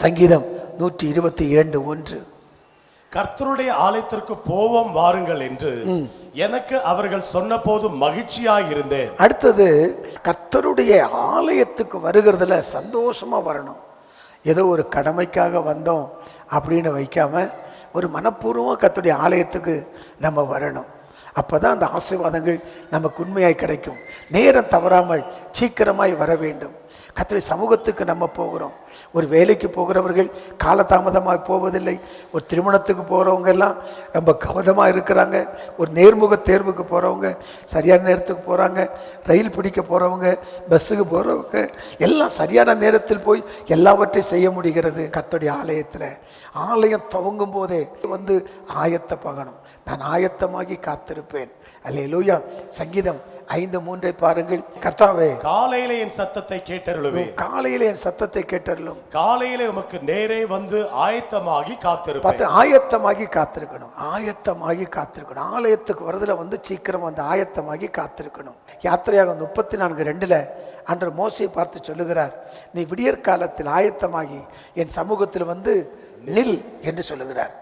சங்கீதம் 122:1. கர்த்தருடைய ஆலயத்திற்கு போவோம் வாருங்கள் என்று எனக்கு அவர்கள் சொன்ன போது மகிழ்ச்சியாய் இருந்தேன். அடுத்தது, கர்த்தருடைய ஆலயத்துக்கு வருகிறதுல சந்தோஷமா வரணும். ஏதோ ஒரு கடமைக்காக வந்தோம் அப்படின்னு வைக்காம ஒரு மனப்பூர்வமாக கர்த்தருடைய ஆலயத்துக்கு நம்ம வரணும். அப்போ தான் அந்த ஆசீர்வாதங்கள் நமக்கு உண்மையாய் கிடைக்கும். நேரம் தவறாமல் சீக்கிரமாய் வர வேண்டும். கர்த்தருடைய சமூகத்துக்கு நம்ம போகிறோம். ஒரு வேலைக்கு போகிறவர்கள் காலதாமதமாக போவதில்லை. ஒரு திருமணத்துக்கு போகிறவங்க எல்லாம் ரொம்ப கவனமாக இருக்கிறாங்க. ஒரு நேர்முக தேர்வுக்கு போகிறவங்க சரியான நேரத்துக்கு போகிறாங்க. ரயில் பிடிக்க போகிறவங்க, பஸ்ஸுக்கு போகிறவங்க எல்லாம் சரியான நேரத்தில் போய் எல்லாவற்றையும் செய்ய முடிகிறது. கர்த்தருடைய ஆலயத்தில் ஆலயம் துவங்கும் போதே வந்து ஆயத்தமாகணும். நான் ஆயத்தமாகி காத்திருப்பேன். அல்லேலூயா. சங்கீதம் 5:3 பாருங்கள். கர்த்தாவே, காலையிலே என் சத்தத்தை கேட்டருளுவே. காலையிலே என் சத்தத்தை கேட்டருளும். காலையிலே உமக்கு நேரே வந்து ஆயத்தமாகி காத்திருப்பேன். ஆயத்தமாகி காத்திருக்கணும். ஆயத்தமாகி காத்திருக்கணும். ஆலயத்துக்கு வரதுல வந்து சீக்கிரம் வந்து ஆயத்தமாகி காத்திருக்கணும். யாத்திரையாக 34:2 ஆண்டவர் மோசேயை பார்த்து சொல்லுகிறார், நீ விடியற் காலத்தில் ஆயத்தமாகி என் சமூகத்தில் வந்து நில் என்று சொல்லுகிறார்.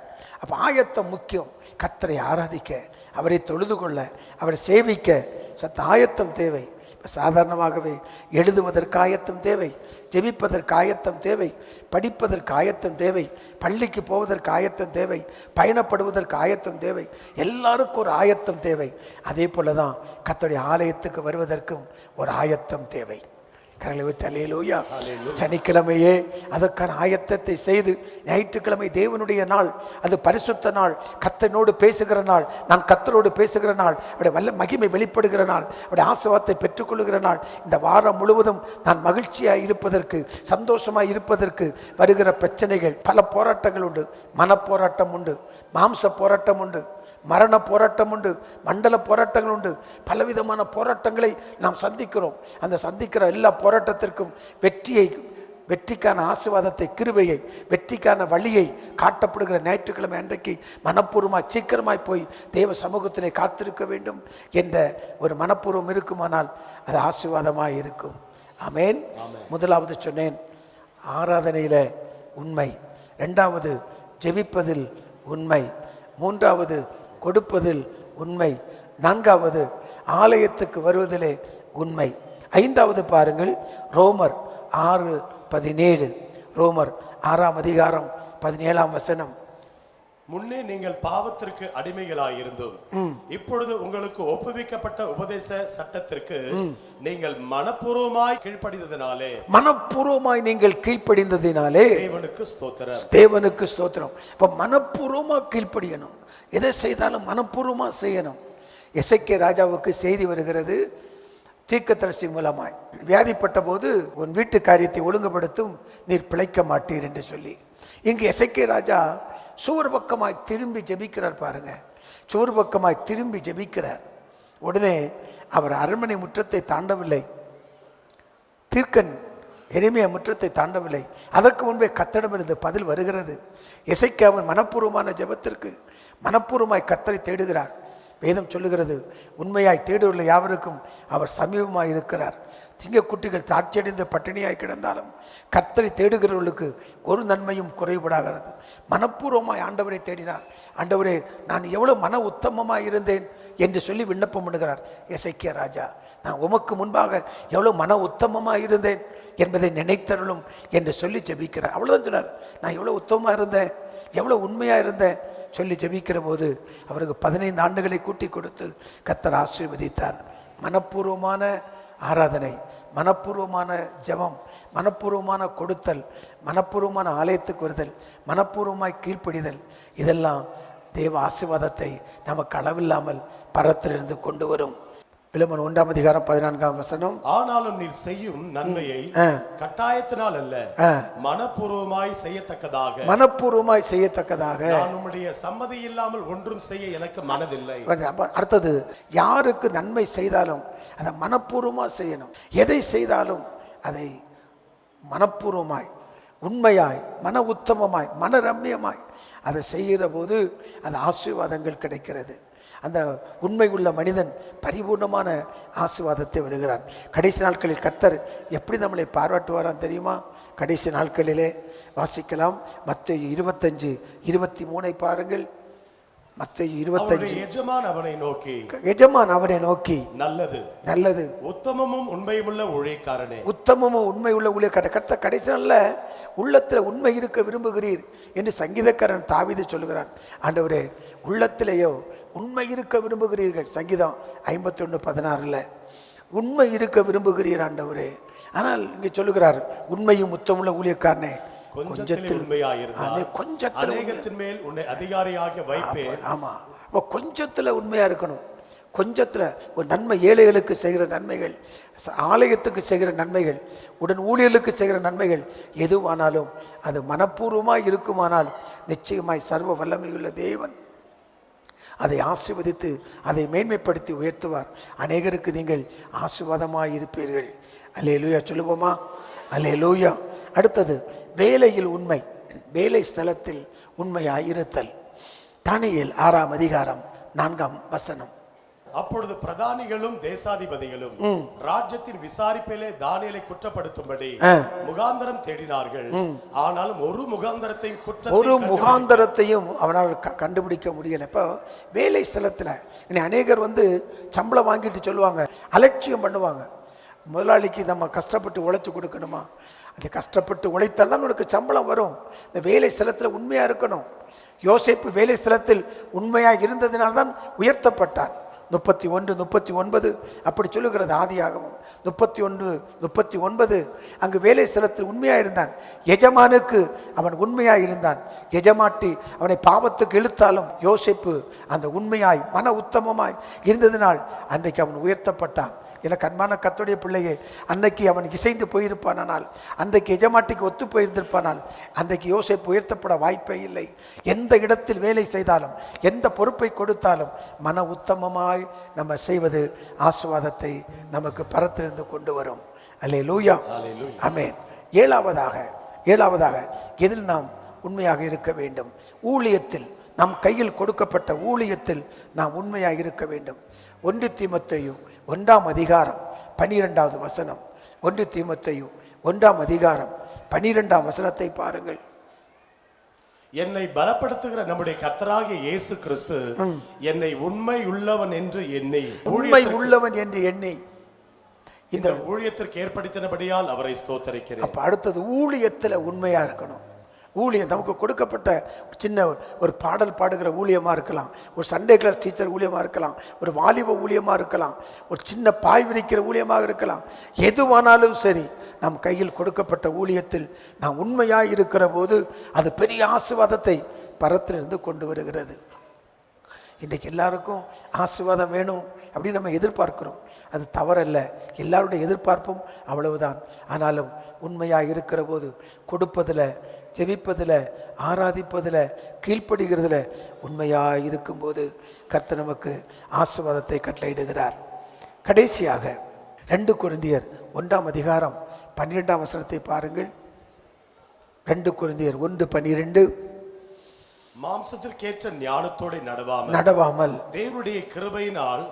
அப்போ ஆயத்தம் முக்கியம். கர்த்தரை ஆராதிக்க, அவரை தொழுது கொள்ள, அவரை சேவிக்க ஆயத்தம் தேவை. இப்போ சாதாரணமாகவே எழுதுவதற்கு ஆயத்தம் தேவை, ஜெபிப்பதற்கு ஆயத்தம் தேவை, படிப்பதற்கு ஆயத்தம் தேவை, பள்ளிக்கு போவதற்கு ஆயத்தம் தேவை, பயணப்படுவதற்கு ஆயத்தம் தேவை. எல்லாருக்கும் ஒரு ஆயத்தம் தேவை. அதே போல தான் கர்த்தருடைய ஆலயத்துக்கு வருவதற்கும் ஒரு ஆயத்தம் தேவை. கரங்களை வைத்து அல்லேலூயா. சனிக்கிழமையே அதற்கான ஆயத்தத்தை செய்து, ஞாயிற்றுக்கிழமை தேவனுடைய நாள், அது பரிசுத்த நாள், கர்த்தனோடு பேசுகிற நாள், நான் கர்த்தரோடு பேசுகிற நாள், அவருடைய வல்ல மகிமை வெளிப்படுகிற நாள், அவருடைய ஆசீர்வாதத்தை பெற்றுக்கொள்கிற நாள். இந்த வாரம் முழுவதும் நான் மகிழ்ச்சியாக இருப்பதற்கு, சந்தோஷமாக இருப்பதற்கு வருகிற பிரச்சனைகள், பல போராட்டங்கள் உண்டு. மனப்போராட்டம் உண்டு, மாம்ச போராட்டம் உண்டு, மரண போராட்டம் உண்டு, மண்டல போராட்டங்கள் உண்டு. பலவிதமான போராட்டங்களை நாம் சந்திக்கிறோம். அந்த சந்திக்கிற எல்லா போராட்டத்திற்கும் வெற்றிக்கான ஆசீர்வாதத்தை, கிருபையை, வெற்றிக்கான வழியை காட்டப்படுகிற ஞாயிற்றுக்கிழமை அன்றைக்கு மனப்பூர்வமாய் சீக்கிரமாய் போய் தேவ சமூகத்திலே காத்திருக்க வேண்டும் என்ற ஒரு மனப்பூர்வம் இருக்குமானால் அது ஆசீர்வாதமாய் இருக்கும். ஆமென். முதலாவது சொன்னேன், ஆராதனையில உண்மை. இரண்டாவது ஜெபிப்பதில் உண்மை. மூன்றாவது கொடுப்பதில் உண்மை. நான்காவது ஆலயத்துக்கு வருவதிலே உண்மை. ஐந்தாவது பாருங்கள், ரோமர் 6:17. ரோமர் 6ஆம் அதிகாரம் 17ஆம் வசனம். முன்னே நீங்கள் பாவத்திற்கு அடிமைகளாயிருந்தும் இப்பொழுது உங்களுக்கு ஒப்புவிக்கப்பட்ட உபதேச சட்டத்திற்கு நீங்கள் மனப்பூர்வமாய் நீங்கள் கீழ்ப்படிந்ததினாலே தேவனுக்கு ஸ்தோத்திரம். தேவனுக்கு ஸ்தோத்திரம். இப்ப மனப்பூர்வமா கீழ்ப்படியணும். எதை செய்தாலும் மனப்பூர்வமா செய்யணும். எசேக்கியா ராஜாவுக்கு செய்தி வருகிறது தீர்க்கதரிசி மூலமாய், வியாதிப்பட்ட போது உன் வீட்டு காரியத்தை ஒழுங்குபடுத்தும், நீர் பிழைக்க மாட்டீர் என்று சொல்லி. இங்கு எசேக்கியா ராஜா சுவர் பக்கமாய் திரும்பி ஜெபிக்கிறார். பாருங்க, சுவர் பக்கமாய் திரும்பி ஜெபிக்கிறார். உடனே அவர் அரண்மனை முற்றத்தை தாண்டவில்லை, தீர்க்கன் எளிமைய முற்றத்தை தாண்டவில்லை. அதற்கு முன்பே கர்த்தரிடமிருந்து பதில் வருகிறது. எசேக்கியாவின் மனப்பூர்வமான ஜெபத்திற்கு மனப்பூர்வமாய் கர்த்தரை தேடுகிறார். வேதம் சொல்லுகிறது, உண்மையாய் தேடுள்ள யாவருக்கும் அவர் சமீபமாய் இருக்கிறார். திங்கக்குட்டிகள் தாட்சியடைந்த பட்டினியாய் கிடந்தாலும் கர்த்தரை தேடுகிறவர்களுக்கு ஒரு நன்மையும் குறைபடாகிறது. மனப்பூர்வமாய் ஆண்டவரை தேடினார். ஆண்டவரே, நான் எவ்வளவு மன உத்தமமாய் இருந்தேன் என்று சொல்லி விண்ணப்பம் பண்ணுகிறார் எசேக்கியா ராஜா. நான் உமக்கு முன்பாக எவ்வளவு மன உத்தமமாக இருந்தேன் என்பதை நினைத்தருளும் என்று சொல்லி ஜெபிக்கிறார். அவ்வளோதான் சொன்னார், நான் எவ்வளோ உத்தமமாக இருந்தேன், எவ்வளோ உண்மையாக இருந்தேன் சொல்லி ஜெபிக்கிற போது அவருக்கு 15 ஆண்டுகளை கூட்டி கொடுத்து கர்த்தர் ஆசீர்வதித்தார். மனப்பூர்வமான ஆராதனை, மனப்பூர்வமான ஜெபம், மனப்பூர்வமான கொடுத்தல், மனப்பூர்வமான ஆலயத்துக்கு வருதல், மனப்பூர்வமாய் கீழ்ப்படிதல், இதெல்லாம் தேவ ஆசீர்வாதத்தை நமக்கு அளவில்லாமல் பரத்திலிருந்து கொண்டு வரும். பிலமோன் 1ஆம் அதிகாரம் 14ஆம் வசனம். ஆனாலும் நீர் செய்யும் நன்மையை கட்டாயத்தினால் அல்ல, மனப்பூர்வமாய் செய்யத்தக்கதாக, மனப்பூர்வமாய் செய்யத்தக்கதாக நான் உம்முடைய சம்மதி இல்லாமல் ஒன்றும் செய்ய எனக்கு மனதில்லை. அடுத்தது, யாருக்கு நன்மை செய்தாலும் அதை மனப்பூர்வமா செய்யணும். எதை செய்தாலும் அதை மனப்பூர்வமாய், உண்மையாய், மன உத்தமமாய், மன ரம்யமாய் அதை செய்கிற போது அந்த ஆசீர்வாதங்கள் கிடைக்கிறது. அந்த உண்மை உள்ள மனிதன் பரிபூர்ணமான ஆசீர்வாதத்தை வருகிறான். கடைசி நாட்களில் கர்த்தர் எப்படி நம்மளை பாராட்டுவாரான் தெரியுமா? கடைசி நாட்களிலே வாசிக்கலாம். மத்தேயு 25:23 பாருங்கள். மத்தேயு 25. எஜமான் அவனை நோக்கி நல்லது நல்லது உத்தமமும் உண்மையுமுள்ள ஊழியக்காரனே, உத்தமமும் உண்மை உள்ள ஊழியக்காரன். கர்த்தர் கடைசி நாள்ல உள்ளத்துல உண்மை இருக்க விரும்புகிறீர் என்று சங்கீதக்காரன் தாவீது சொல்லுகிறான். ஆண்டவரே, உள்ளத்திலேயோ உண்மை இருக்க விரும்புகிறீர்கள். சங்கீதம் 51:16 உண்மை இருக்க விரும்புகிறீர் ஆண்டவரே. ஆனால் இங்கே சொல்லுகிறார், உண்மையும் உத்தமுள்ள ஊழியக்காரனே, கொஞ்சத்தில் மேல் உன்னை அதிகாரியாக வைப்பேன். ஆமா, கொஞ்சத்துல உண்மையா இருக்கணும். கொஞ்சத்துல ஒரு நன்மை, ஏழைகளுக்கு செய்கிற நன்மைகள், ஆலயத்துக்கு செய்கிற நன்மைகள், உடன் ஊழியர்களுக்கு செய்கிற நன்மைகள் எதுவானாலும் அது மனப்பூர்வமாய் இருக்குமானால் நிச்சயமாய் சர்வ வல்லமையுள்ள தேவன் அதை ஆசீர்வதித்து அதை மேன்மைப்படுத்தி உயர்த்துவார். அநேகருக்கு நீங்கள் ஆசீர்வாதமாய் இருப்பீர்கள். அல்லேலூயா சொல்லுவோமா? அல்லேலூயா. அடுத்தது, வேலையில் உண்மை, வேலை ஸ்தலத்தில் உண்மையாய் இருத்தல். தானியேல் 6ஆம் அதிகாரம் 4ஆம் வசனம். அப்பொழுது பிரதானிகளும் தேசாதிபதிகளும் ராஜ்யத்தின் விசாரிப்பிலே தானியேலை குற்றப்படுத்தும்படி முகாந்தரம் தேடினார்கள். ஆனாலும் ஒரு முகாந்தரத்தையும் அவனால் கண்டுபிடிக்க முடியல. இப்போ வேலை ஸ்தலத்தில் அநேகர் சம்பளம் வாங்கிட்டு சொல்லுவாங்க, அலட்சியம் பண்ணுவாங்க. முதலாளிக்கு நம்ம கஷ்டப்பட்டு உழைச்சி கொடுக்கணுமா? அது கஷ்டப்பட்டு உழைத்தால் தான் உனக்கு சம்பளம் வரும். இந்த வேலை ஸ்தலத்தில் உண்மையாக இருக்கணும். யோசேப்பு வேலை ஸ்தலத்தில் உண்மையாக இருந்ததினால்தான் உயர்த்தப்பட்டான். 31-39 அப்படி சொல்லுகிறது ஆதியாகமம். 31-39 அங்கு வேலை ஸ்தலத்தில் உண்மையாக இருந்தான். எஜமானுக்கு அவன் உண்மையாக இருந்தான். எஜமாட்டி அவனை பாவத்துக்கு இழுத்தாலும் யோசேப்பு அந்த உண்மையாய் மன உத்தமமாய் இருந்ததினால் அன்றைக்கு அவன் உயர்த்தப்பட்டான். எனக்கு அன்பான கர்த்தருடைய பிள்ளையே, அன்னைக்கு அவன் இசைந்து போயிருப்பானால், அன்றைக்கு எஜமாட்டிக்கு ஒத்து போயிருந்திருப்பானால், அன்றைக்கு யோசேப்பு உயர்த்தப்பட வாய்ப்பே இல்லை. எந்த இடத்தில் வேலை செய்தாலும், எந்த பொறுப்பை கொடுத்தாலும் மன உத்தமமாய் நம்ம செய்வது ஆசீர்வாதத்தை நமக்கு பரத்திலிருந்து கொண்டு வரும். அல்லேலூயா, ஆமென். ஏழாவதாக எதில் நாம் உண்மையாக இருக்க வேண்டும்? ஊழியத்தில், நம் கையில் கொடுக்கப்பட்ட ஊழியத்தில் நாம் உண்மையாக இருக்க வேண்டும். 1 தீமோத்தேயு 1ஆம் அதிகாரம் 12வது வசனம். 1 தீமோத்தேயு 1ஆம் அதிகாரம் 12ஆம் வசனத்தை பாருங்கள். என்னை பலப்படுத்துகிற நம்முடைய கர்த்தராகிய இயேசு கிறிஸ்து என்னை உண்மை உள்ளவன் என்று எண்ணி இந்த ஊழியத்திற்கு ஏற்படுத்தினபடியால் அவரை ஸ்தோத்தரிக்கிறேன். அப்ப அடுத்தது ஊழியத்துல உண்மையா இருக்கணும். ஊழியம் நமக்கு கொடுக்கப்பட்ட சின்ன ஒரு பாடல் பாடுகிற ஊழியமாக இருக்கலாம், ஒரு சண்டே கிளாஸ் டீச்சர் ஊழியமாக இருக்கலாம், ஒரு வாலிப ஊழியமாக இருக்கலாம், ஒரு சின்ன பாய் விரிக்கிற ஊழியமாக இருக்கலாம். எதுவானாலும் சரி, நம் கையில் கொடுக்கப்பட்ட ஊழியத்தில் நாம் உண்மையாக இருக்கிற போது அது பெரிய ஆசீர்வாதத்தை பரத்திலிருந்து கொண்டு வருகிறது. இன்றைக்கு எல்லாருக்கும் ஆசீர்வாதம் வேணும் அப்படின்னு நம்ம எதிர்பார்க்கிறோம். அது தவறல்ல, எல்லாருடைய எதிர்பார்ப்பும் அவ்வளவுதான். ஆனாலும் உண்மையாக இருக்கிற போது, கொடுப்பதில், ஜெபிப்பதில், ஆராதிப்பதில், கீழ்ப்படுகிறதுல உண்மையாக இருக்கும்போது கர்த்தர் நமக்கு ஆசீர்வாதத்தை கட்டளையிடுகிறார். கடைசியாக 2 கொரிந்தியர் 1ஆம் அதிகாரம் 12ஆம் வசனத்தை பாருங்கள். 2 கொரிந்தியர் 1:12. மாம்சத்திற்கேற்ற ஞானத்தோடு நடவாமல் தேவனுடைய கிருபையினால்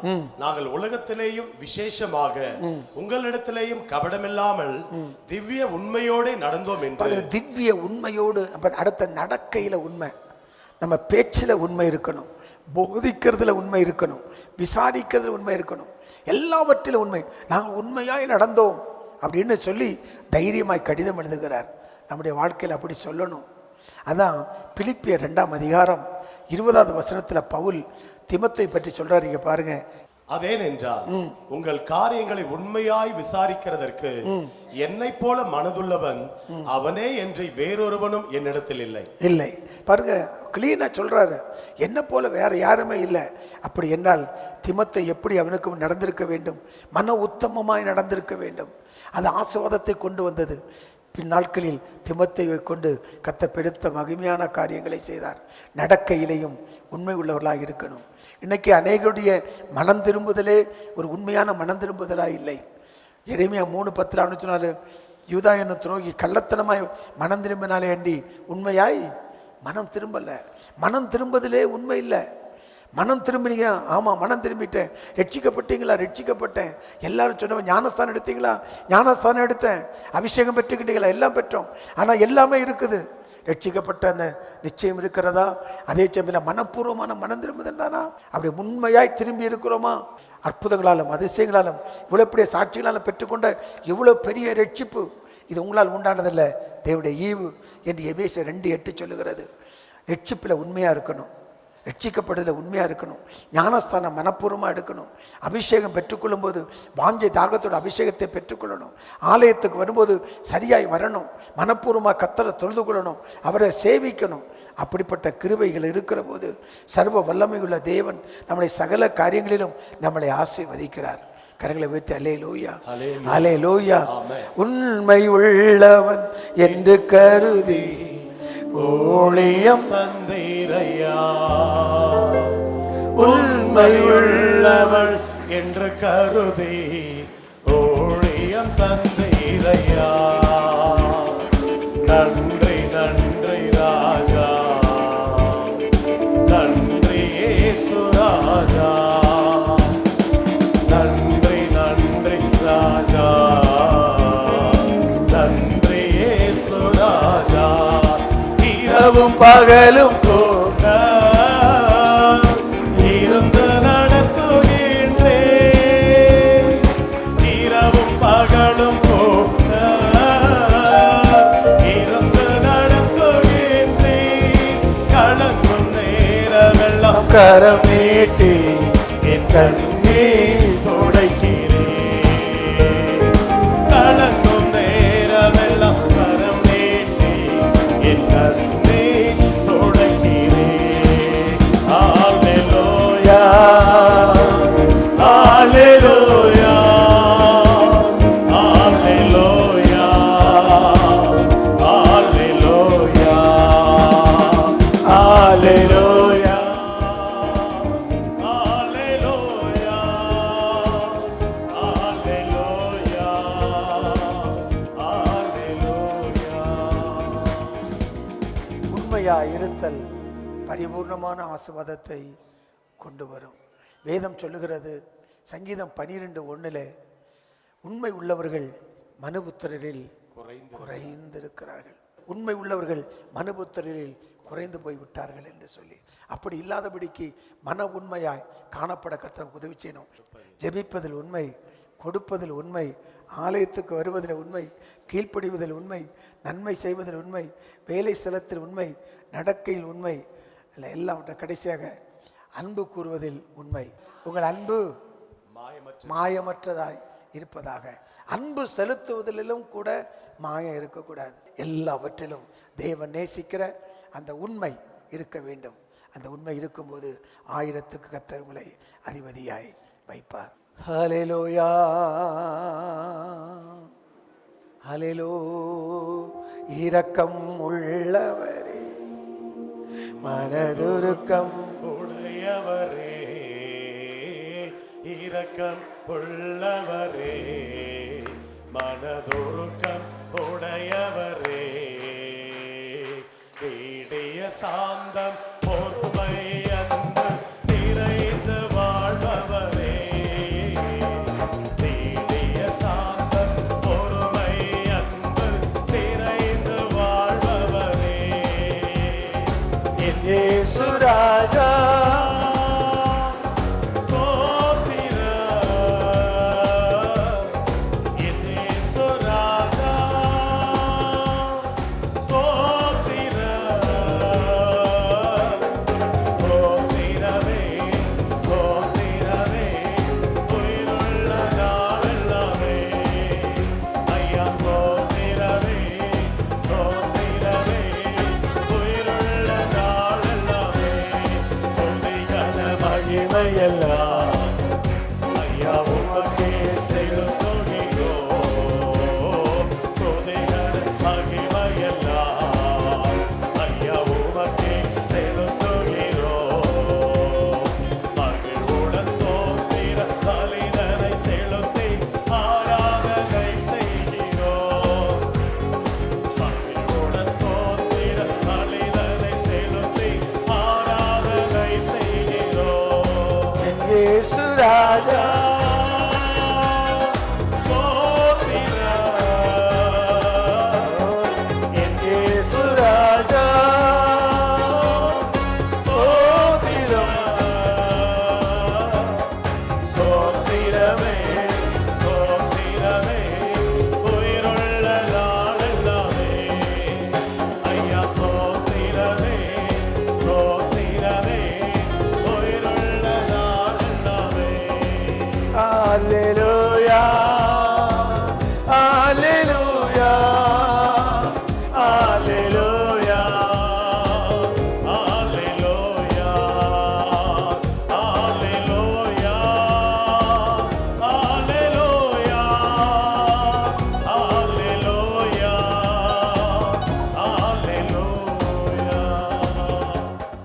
நாங்கள் உலகத்திலேயும் விசேஷமாக உங்களிடத்திலேயும் கபடமில்லாமல் திவ்ய உண்மையோடு நடந்தோம் என்று. திவ்ய உண்மையோடு, அடுத்த நடக்கையில உண்மை, நம்ம பேச்சில் உண்மை இருக்கணும், போதிக்கிறதுல உண்மை இருக்கணும், விசாரிக்கிறதுல உண்மை இருக்கணும், எல்லாவற்றிலும் உண்மை. நாங்கள் உண்மையாய் நடந்தோம் அப்படின்னு சொல்லி தைரியமாய் கடிதம் எழுதுகிறார். நம்முடைய வாழ்க்கையில் அப்படி சொல்லணும். அதான் பிலிப்பியர் 2ஆம் அதிகாரம் 20வது வசனத்துல பவுல் தீமோத்தேயுவை பற்றி சொல்றாரு. இங்க பாருங்க. அதேனென்றால் உங்கள் காரியங்களை உண்மையாய் விசாரிக்கிறதற்கு என்னை போல மனதுள்ளவன் அவனே என்று வேறொருவனும் என்னிடத்தில் இல்லை. பாருங்க, கிளீனா சொல்றாரு, என்ன போல வேற யாருமே இல்லை. அப்படி என்னால் தீமோத்தேயு எப்படி அவனுக்கு நடந்திருக்க வேண்டும்? மன உத்தமமாய் நடந்திருக்க வேண்டும். அது ஆசீர்வாதத்தை கொண்டு வந்தது. பின் நாட்களில் தீமோத்தேயுவை கொண்டு கர்த்தர் பெருத்த மகிமையான காரியங்களை செய்தார். நடக்கையிலையும் உண்மை உள்ளவர்களாக இருக்கணும். இன்னைக்கு அநேகருடைய மனம் திரும்புதலே ஒரு உண்மையான மனம் திரும்புதலாக இல்லை. எரேமியா 3:10 சொன்னாலும், யூதா என்னும் துரோகி கள்ளத்தனமாய் மனம் திரும்பினாலே அண்டி உண்மையாய் மனம் திரும்பல. மனம் திரும்புதலே உண்மை இல்லை. மனம் திரும்பினீங்க, ஆமாம் மனம் திரும்பிட்டேன். ரட்சிக்கப்பட்டீங்களா? ரட்சிக்கப்பட்டேன். எல்லாரும் சொன்னவன் ஞானஸ்தானம் எடுத்தீங்களா? ஞானஸ்தானம் எடுத்தேன். அபிஷேகம் பெற்றுக்கிட்டீங்களா? எல்லாம் பெற்றோம். ஆனால் எல்லாமே இருக்குது. ரட்சிக்கப்பட்ட அந்த நிச்சயம் இருக்கிறதா? அதே சமயம் மனப்பூர்வமான மனம் திரும்புதல் தானா? அப்படி உண்மையாய் திரும்பி இருக்கிறோமா? அற்புதங்களாலும் அதிசயங்களாலும் இவ்வளோ பெரிய சாட்சிகளாலும் பெற்றுக்கொண்ட இவ்வளோ பெரிய ரட்சிப்பு இது உங்களால் உண்டானதில்லை, தேவனுடைய ஈவு என்று எபேசியர் 2:8 சொல்லுகிறது. ரட்சிப்பில் உண்மையாக இருக்கணும், ரட்சிக்கப்படுதல உண்மையாக இருக்கணும், ஞானஸ்தானம் மனப்பூர்வமாக எடுக்கணும், அபிஷேகம் பெற்றுக்கொள்ளும் போது வாஞ்சை தாகத்தோட அபிஷேகத்தை பெற்றுக்கொள்ளணும், ஆலயத்துக்கு வரும்போது சரியாய் வரணும், மனப்பூர்வமாக கர்த்தரை தொழுது கொள்ளணும், அவரை சேவிக்கணும். அப்படிப்பட்ட கிருபைகள் இருக்கிற போது சர்வ வல்லமையுள்ள தேவன் நம்முடைய சகல காரியங்களிலும் நம்மளை ஆசீர்வதிக்கிறார். கரங்களை வைத்து அல்லேலூயா, அல்லேலூயா. உண்மை உள்ளவன் என்று கருதி ஊழியம் தந்தீரையா, உண்மையுள்ளவள் என்று கருதி ஊழியம் தந்தீரையா. நன்றி நன்றி ராஜா, நன்றி இயேசு ராஜா, நன்றி நன்றி ராஜா, நன்றி இயேசு ராஜா. இரவும் பகலும் கூட இருந்து நடத்துகின்றேன், இரவும் பகலும் கூட இருந்து நடத்துகின்றேன். கலங்கும் நேரமெல்லாம் கரம் நீட்டி என் கண் உண்மையாய் இருத்தல் பரிபூர்ணமான ஆசீர்வாதத்தை கொண்டு வரும். வேதம் சொல்லுகிறது, சங்கீதம் 12:1, உண்மை உள்ளவர்கள் மனுபுத்திரரில் குறைந்திருக்கிறார்கள். உண்மை உள்ளவர்கள் மனுபுத்திரரில் குறைந்து போய்விட்டார்கள் என்று சொல்லி, அப்படி இல்லாதபடிக்கு மன உண்மையாய் காணப்பட கர்த்தர் உதவி செய்யணும். ஜெபிப்பதில் உண்மை, கொடுப்பதில் உண்மை, ஆலயத்துக்கு வருவதில் உண்மை, கீழ்ப்படிவதில் உண்மை, நன்மை செய்வதில் உண்மை, வேலை ஸ்தலத்தில் உண்மை, நடக்கையில் உண்மை, எல்லாம் கடைசியாக அன்பு கூறுவதில் உண்மை. உங்கள் அன்பு மாயமற்றதாய் இருப்பதாக. அன்பு செலுத்துவதிலும் கூட மாயம் இருக்கக்கூடாது. எல்லாவற்றிலும் தேவன் நேசிக்கிற அந்த உண்மை இருக்க வேண்டும். அந்த உண்மை இருக்கும்போது 1000க்கு கர்த்தர் உங்களை அதிபதியாய் வைப்பார். ஹல்லேலூயா, ஹல்லேலூயா. இரக்கம் உள்ளவரே, மனதுருக்கம் உடையவரே, இரக்கம் உள்ளவரே, மனதுருக்கம் உடையவரே, நீடிய சாந்தம் பொறுமை அன்பு நிறைந்து வாழ்பவரே, நீடிய சாந்தம் பொறுமை அன்பு நிறைந்து வாழ்பவரே, என் இயேசு ராஜா ராஜா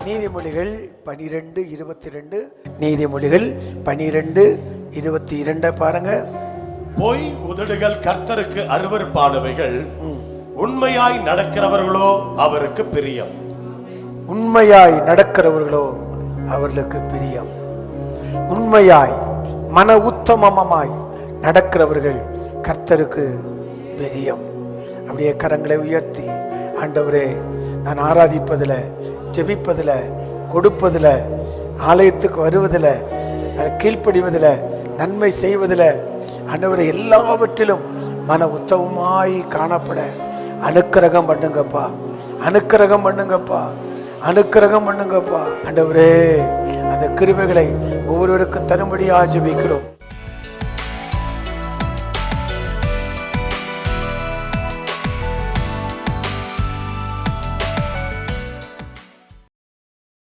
நீதிமொழிகள் 12:22. நீதிமொழிகள் 12:22 பாருங்க. பொய் உதடுகள் கர்த்தருக்கு அருவருப்பானவைகள், உண்மையாய் நடக்கிறவர்களோ அவருக்கு பிரியம். உண்மையாய் நடக்கிறவர்களோ அவர்களுக்கு பிரியம். உண்மையாய் மன உத்தமமாய் நடக்கிறவர்கள் கர்த்தருக்கு பிரியம். அப்படியே கரங்களை உயர்த்தி, ஆண்டவரே, நான் ஆராதிப்பதில், ஜெபிப்பதில், கொடுப்பதில், ஆலயத்துக்கு வருவதில், கீழ்ப்படிவதில், நன்மை செய்வதில், ஆண்டவரே, எல்லாவற்றிலும் மன உத்தமமாய் காணப்பட அனுக்கிரகம் பண்ணுங்கப்பா, அனுக்கிரகம் பண்ணுங்கப்பா, அனுக்கிரகம் பண்ணுங்கப்பா. ஆண்டவரே, அந்த கிருபைகளை ஒவ்வொருவருக்கும் தரும்படியாக ஜெபிக்கிறோம்.